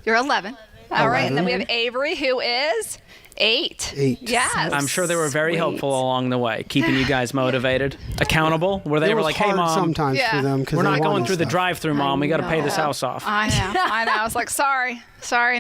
You're 11. All right, and then we have Avery, who is 8. 8. Yes. I'm sure they were very helpful along the way, keeping you guys motivated, accountable. Were they It ever was like, "Hey, hard mom, sometimes Yeah. for them because we're they not going wanted through the stuff. drive-through, mom. We got to pay this house off." I know. I was like, sorry,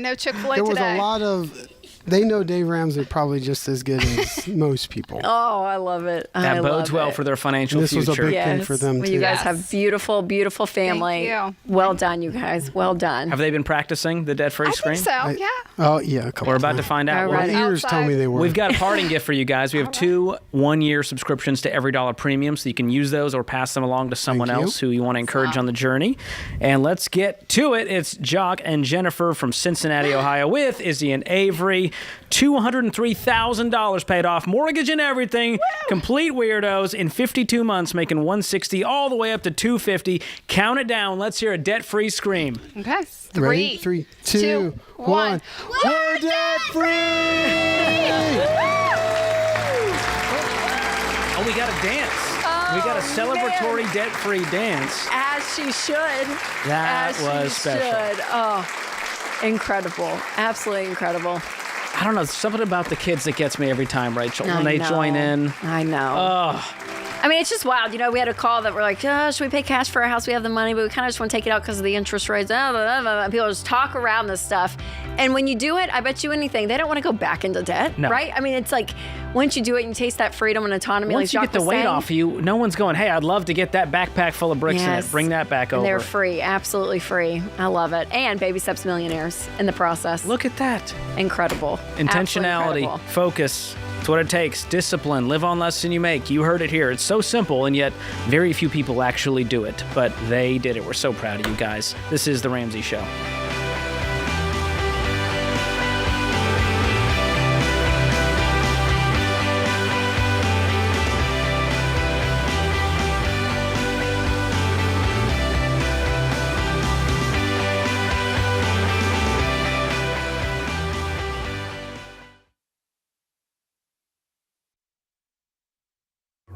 no Chick-fil-A There was today. a lot of. They know Dave Ramsey probably just as good as most people. Oh, I love it. I That bodes love well it. for their financial This was future. a big thing for them Well, too. you guys have beautiful, beautiful family. Thank you. Well done, you guys. Well done. Have they been practicing the debt-free I screen? think so. Yeah. Oh yeah, a couple. We're about to times. find out. All right. My ears tell me they were. We've got a parting gift for you guys. We have 2 one-year subscriptions to Every Dollar Premium, so you can use those or pass them along to someone Thank you. else who you want to encourage on the journey. And let's get to it. It's Jock and Jennifer from Cincinnati, Ohio, with Izzy and Avery. $203,000 paid off, mortgage and everything. Complete weirdos in 52 months, making $160 all the way up to $250. Count it down. Let's hear a debt-free scream. Okay. Ready? 3, 2, 1. We're debt free. Oh, we got a dance. We got a celebratory debt-free dance. As she should. That As was she special. should. Oh, incredible. Absolutely incredible. I don't know, something about the kids that gets me every time, Rachel, when I they know. join in. I know. Oh, I mean, it's just wild. We had a call that we're like, should we pay cash for our house? We have the money, but we kind of just want to take it out because of the interest rates. And people just talk around this stuff. And when you do it, I bet you anything, they don't want to go back into debt, right? I mean, it's like once you do it and you taste that freedom and autonomy, once you get the weight off you, no one's going, hey, I'd love to get that backpack full of bricks in it. Bring that back over. They're free, absolutely free. I love it. And baby steps millionaires in the process. Look at that. Incredible. Intentionality, incredible. Focus. It's what it takes. Discipline. Live on less than you make. You heard it here. It's so simple, and yet very few people actually do it. But they did it. We're so proud of you guys. This is The Ramsey Show.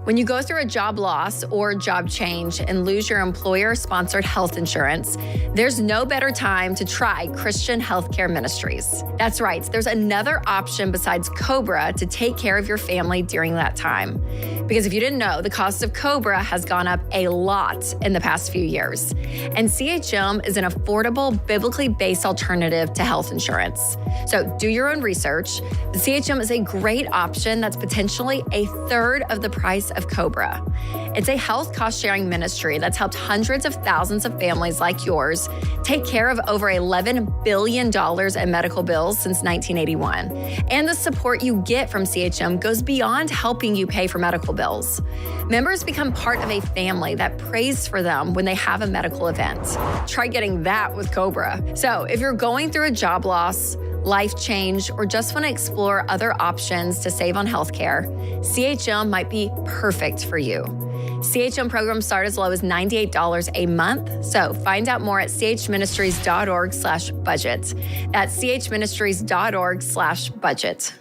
When you go through a job loss or job change and lose your employer-sponsored health insurance, there's no better time to try Christian Healthcare Ministries. That's right, there's another option besides COBRA to take care of your family during that time. Because if you didn't know, the cost of COBRA has gone up a lot in the past few years. And CHM is an affordable, biblically based alternative to health insurance. So do your own research. The CHM is a great option that's potentially a third of the price of COBRA. It's a health cost-sharing ministry that's helped hundreds of thousands of families like yours take care of over $11 billion in medical bills since 1981. And the support you get from CHM goes beyond helping you pay for medical bills. Members become part of a family that prays for them when they have a medical event. Try getting that with COBRA. So if you're going through a job loss, life change, or just want to explore other options to save on healthcare, CHM might be perfect for you. CHM programs start as low as $98 a month. So find out more at chministries.org/budget. That's chministries.org/budget.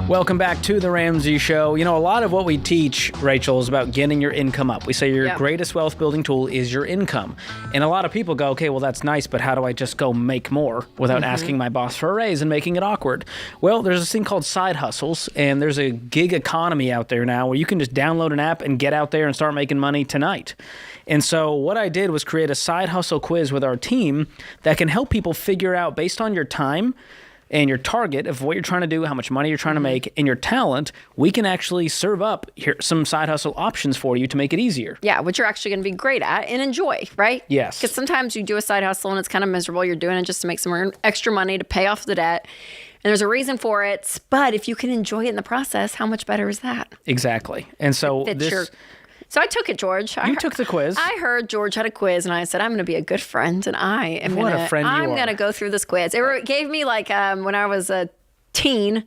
Welcome back to The Ramsey Show. A lot of what we teach, Rachel, is about getting your income up. We say your greatest wealth building tool is your income. And a lot of people go, okay, well, that's nice, but how do I just go make more without asking my boss for a raise and making it awkward? Well, there's this thing called side hustles, and there's a gig economy out there now where you can just download an app and get out there and start making money tonight. And so what I did was create a side hustle quiz with our team that can help people figure out, based on your time and your target of what you're trying to do, how much money you're trying to make, and your talent, we can actually serve up here some side hustle options for you to make it easier. Yeah, which you're actually going to be great at and enjoy, right? Yes. Because sometimes you do a side hustle and it's kind of miserable. You're doing it just to make some extra money to pay off the debt. And there's a reason for it. But if you can enjoy it in the process, how much better is that? Exactly. And so So I took it, George. You took the quiz. I heard George had a quiz, and I said, I'm going to be a good friend, and I'm going to go through this quiz. It gave me, like, when I was a teen,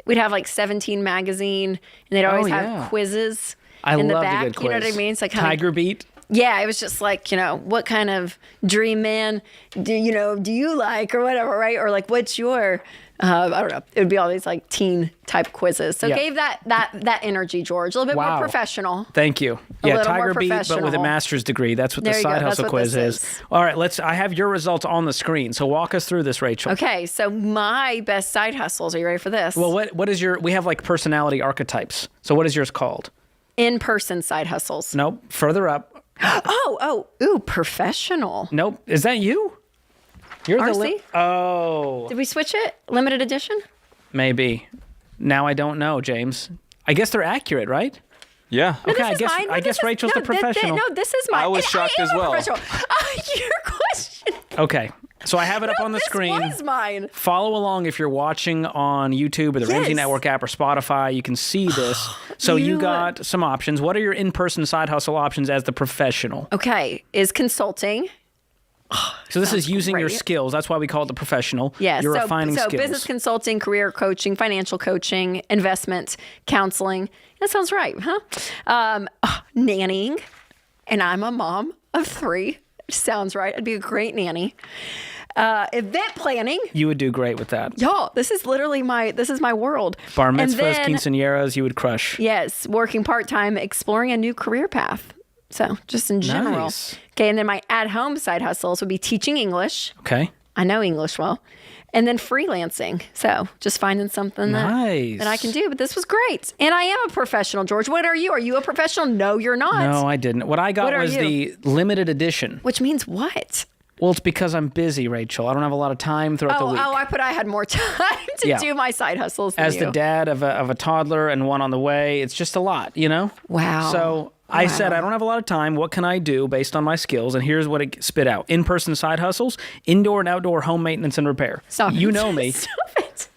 we'd have, like, 17 magazine, and they'd always have quizzes in the back. A good quiz. You know what I mean? It's like Tiger Beat. Yeah, it was just like, what kind of dream man do you like, or whatever, right? Or, like, what's your... I don't know. It would be all these like teen type quizzes. So gave that energy, George. A little bit more professional. Thank you. Yeah, Tiger Beat, but with a master's degree. That's what the side hustle quiz is. All right, I have your results on the screen. So walk us through this, Rachel. Okay, so my best side hustles. Are you ready for this? Well, what is we have like personality archetypes. So what is yours called? In-person side hustles. Nope. Further up. Ooh, professional. Nope. Is that you? You're RC? Did we switch it? Limited edition? Maybe. Now I don't know, James. I guess they're accurate, right? Yeah. No, okay, I guess Rachel's the professional. This is mine. I was shocked as well. Your question. Okay. So I have it up on the screen. This was mine. Follow along if you're watching on YouTube or the Ramsey Network app or Spotify. You can see this. So you got some options. What are your in-person side hustle options as the professional? Okay. Is consulting. So this is using your skills. That's why we call it the professional. Yes. You're refining skills. So business consulting, career coaching, financial coaching, investment, counseling. That sounds right, huh? Nannying. And I'm a mom of 3. Sounds right. I'd be a great nanny. Event planning. You would do great with that. Y'all, this is literally my world. Bar mitzvahs, And then, quinceañeras, you would crush. yes, working part-time, exploring a new career path. So just in general. Nice. Okay, and then my at-home side hustles would be teaching English. Okay. I know English well. And then freelancing. So just finding something Nice. that I can do. But this was great. And I am a professional, George. What are you? Are you a professional? No, you're not. No, I didn't. What I got What are was you? the limited edition. Which means what? Well, it's because I'm busy, Rachel. I don't have a lot of time throughout the week. I had more time to Yeah. do my side hustles than As you. the dad of a toddler and one on the way, it's just a lot, you know? Wow. So I said, I don't have a lot of time. What can I do based on my skills? And here's what it spit out. In-person side hustles, indoor and outdoor home maintenance and repair. Stop You it. know me. Stop it.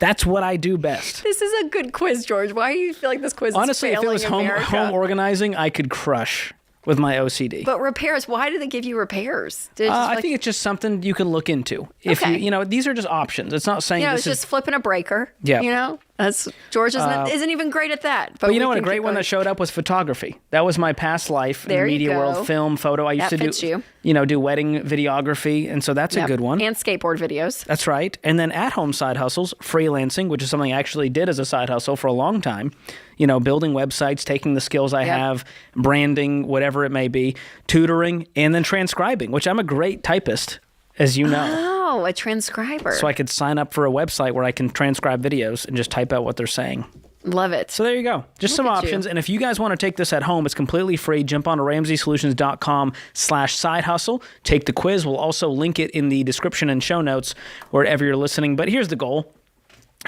That's what I do best. This is a good quiz, George. Why do you feel like this quiz Honestly, is if failing it was home America? organizing, I could crush with my OCD. But repairs, why do they give you repairs? Did it just I like- think it's just something you can look into. If Okay. you know, these are just options. It's not saying it's this is. just flipping a breaker. Yeah. You know, that's George isn't even great at that. But you know we what? A can great keep one that going. showed up was photography. That was my past life in There the you media go. world, film, photo. I used That to fits do, you. do wedding videography, and so that's a Yep. good one. And skateboard videos. That's right. And then at-home side hustles, freelancing, which is something I actually did as a side hustle for a long time. You know, building websites, taking the skills I have, branding, whatever it may be, tutoring, and then transcribing, which I'm a great typist, as you know. Oh, a transcriber. So I could sign up for a website where I can transcribe videos and just type out what they're saying. Love it. So there you go. Just some Look at options. you. And if you guys want to take this at home, it's completely free. Jump on to RamseySolutions.com/side hustle. Take the quiz. We'll also link it in the description and show notes wherever you're listening. But here's the goal.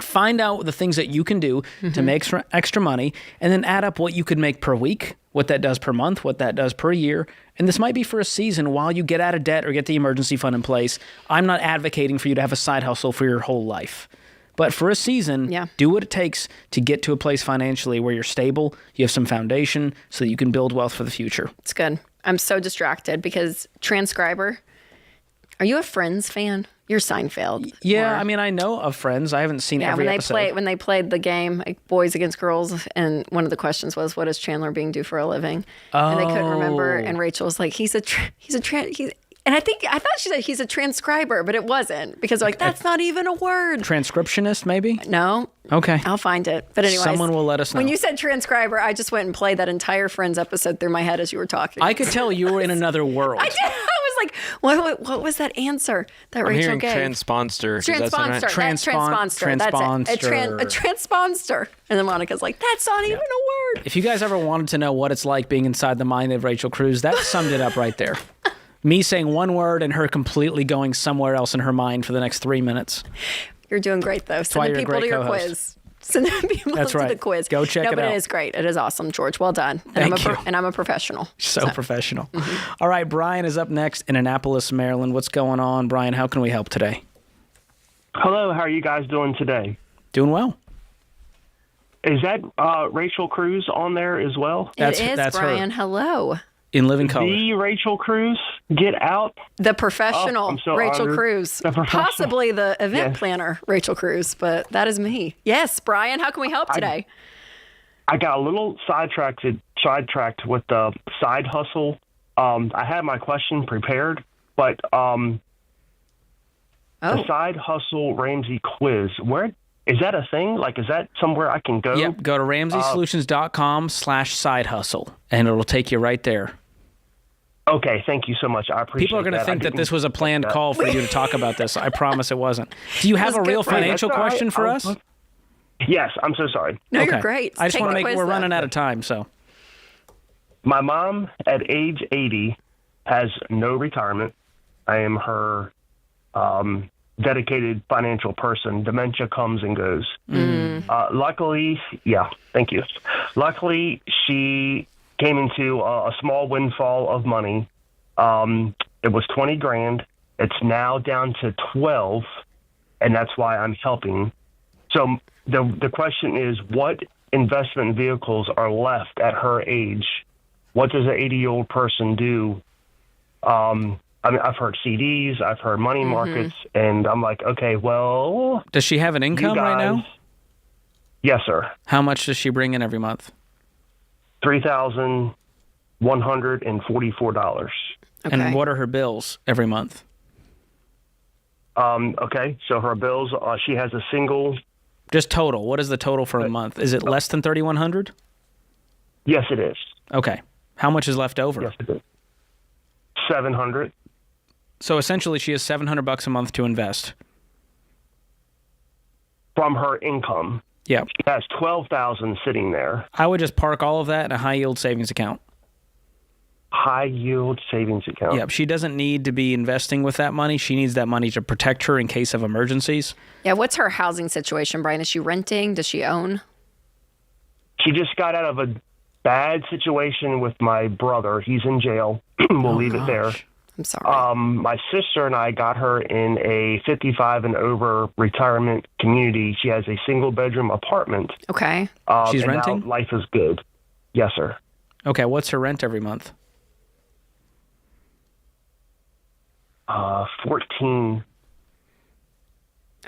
Find out the things that you can do to make extra money, and then add up what you could make per week, what that does per month, what that does per year. And this might be for a season while you get out of debt or get the emergency fund in place. I'm not advocating for you to have a side hustle for your whole life. But for a season, do what it takes to get to a place financially where you're stable, you have some foundation, so that you can build wealth for the future. It's good. I'm so distracted because transcriber. Are you a Friends fan? You're Seinfeld. Yeah, I mean, I know of Friends. I haven't seen every episode. When they played the game, like Boys Against Girls, and one of the questions was, "What is Chandler being do for a living?" And they couldn't remember. And Rachel was like, And I thought she said he's a transcriber, but it wasn't because like that's not even a word. Transcriptionist, maybe? No. Okay. I'll find it. But anyway, Someone will let us know. When you said transcriber, I just went and played that entire Friends episode through my head as you were talking. I could tell you were in another world. I did. I was like, what was that answer that I'm Rachel hearing gave? transponster. Is that Transponster. something right? Transponster. That's it. A transponster. And then Monica's like, that's not even a word. If you guys ever wanted to know what it's like being inside the mind of Rachel Cruze, that summed it up right there. Me saying one word and her completely going somewhere else in her mind for the next 3 minutes. You're doing great, though. why Send the you're a people to great your co-host. quiz. Send the people That's to right. the quiz. Go check it but out. it is great. It is awesome, George. Well done. And Thank you. And I'm a professional. So professional. All right, Brian is up next in Annapolis, Maryland. What's going on, Brian? How can we help today? Hello, how are you guys doing today? Doing well. Is that Rachel Cruze on there as well? It is, Brian. Hello. In living color. The Rachel Cruze, Get Out. The professional I'm so Rachel honored. Cruze. The professional. Possibly the event Yes. planner Rachel Cruze, but that is me. Yes, Brian, how can we help today? I got a little sidetracked with the side hustle. I had my question prepared, but the side hustle Ramsey quiz, where is that a thing? Like, is that somewhere I can go? Yep, go to RamseySolutions.com/side hustle, and it'll take you right there. Okay, thank you so much. I appreciate People are going to that. think that this was a planned call for you to talk about this. I promise it wasn't. Do you have a real financial question for us? Yes, I'm so sorry. No, you're great. I just Take want to the make quiz, we're though. running out of time, so. My mom, at age 80, has no retirement. I am her dedicated financial person. Dementia comes and goes. Luckily, thank you. Luckily, she came into a small windfall of money. It was 20 grand. It's now down to 12, and that's why I'm helping. So the question is, what investment vehicles are left at her age? What does an 80-year-old person do? I mean, I've heard CDs, I've heard money markets, and I'm like, okay, well... Does she have an income right now? Yes, sir. How much does she bring in every month? $3,144. And what are her bills every month? Okay, so her bills, she has a single... Just total. What is the total for a month? Is it less than $3,100? Yes, it is. Okay. How much is left over? Yes, it is. $700. So essentially she has $700 a month to invest. From her income. Yeah. She has $12,000 sitting there. I would just park all of that in a high-yield savings account. High-yield savings account. Yep. She doesn't need to be investing with that money. She needs that money to protect her in case of emergencies. Yeah, what's her housing situation, Brian? Is she renting? Does she own? She just got out of a bad situation with my brother. He's in jail. We'll leave it there. I'm sorry. My sister and I got her in a 55 and over retirement community. She has a single bedroom apartment. Okay. She's and renting? now life is good. Yes, sir. Okay, what's her rent every month? 14.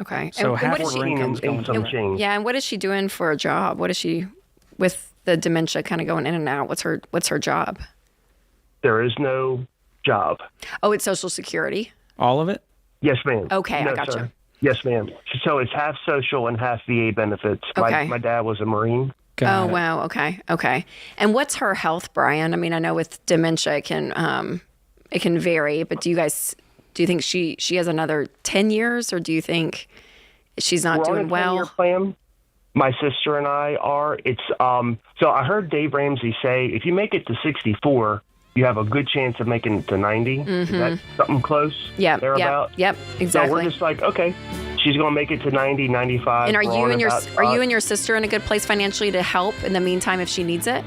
Okay. So half what is her income's going to some rent. change. Yeah, and what is she doing for a job? What is she, with the dementia kind of going in and out, what's her job? There is no job. Oh, it's Social Security? All of it? Yes, ma'am. Okay, No, I gotcha. sir. Yes, ma'am. So it's half social and half VA benefits. Okay. My dad was a Marine. Oh, wow. Okay. And what's her health, Brian? I mean, I know with dementia it can vary, but do you think she has another 10 years, or do you think she's not We're doing on a well? 10-year plan. My sister and I are. It's so I heard Dave Ramsey say if you make it to 64, you have a good chance of making it to 90. Is that something close? Yeah. Thereabout? Yep. Exactly. So we're just like, okay, she's going to make it to 90, 95. And are We're you on and about, your sister in a good place financially to help in the meantime if she needs it?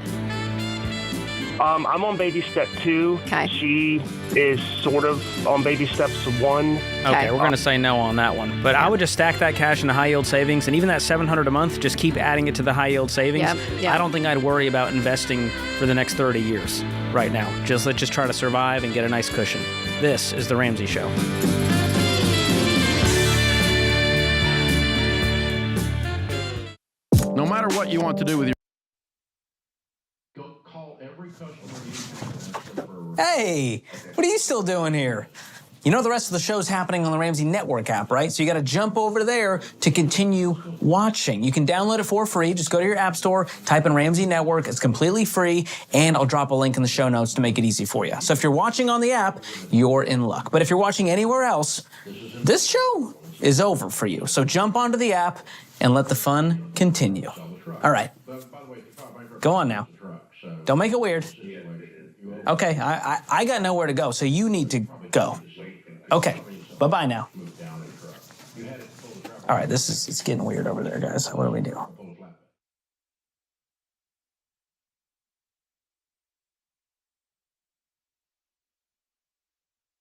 I'm on baby step 2. Okay. She is sort of on baby steps 1. Okay, we're going to say no on that one. But I would just stack that cash in the high-yield savings, and even that $700 a month, just keep adding it to the high-yield savings. Yep. I don't think I'd worry about investing for the next 30 years right now. Let's just try to survive and get a nice cushion. This is The Ramsey Show. No matter what you want to do with your Hey, what are you still doing here? You know the rest of the show's happening on the Ramsey Network app, right? So you got to jump over there to continue watching. You can download it for free. Just go to your app store, type in Ramsey Network. It's completely free, and I'll drop a link in the show notes to make it easy for you. So if you're watching on the app, you're in luck. But if you're watching anywhere else, this show is over for you. So jump onto the app and let the fun continue. All right. Go on now. Don't make it weird. Okay, I got nowhere to go, so you need to go. Okay, bye-bye now. All right, it's getting weird over there, guys. What do we do?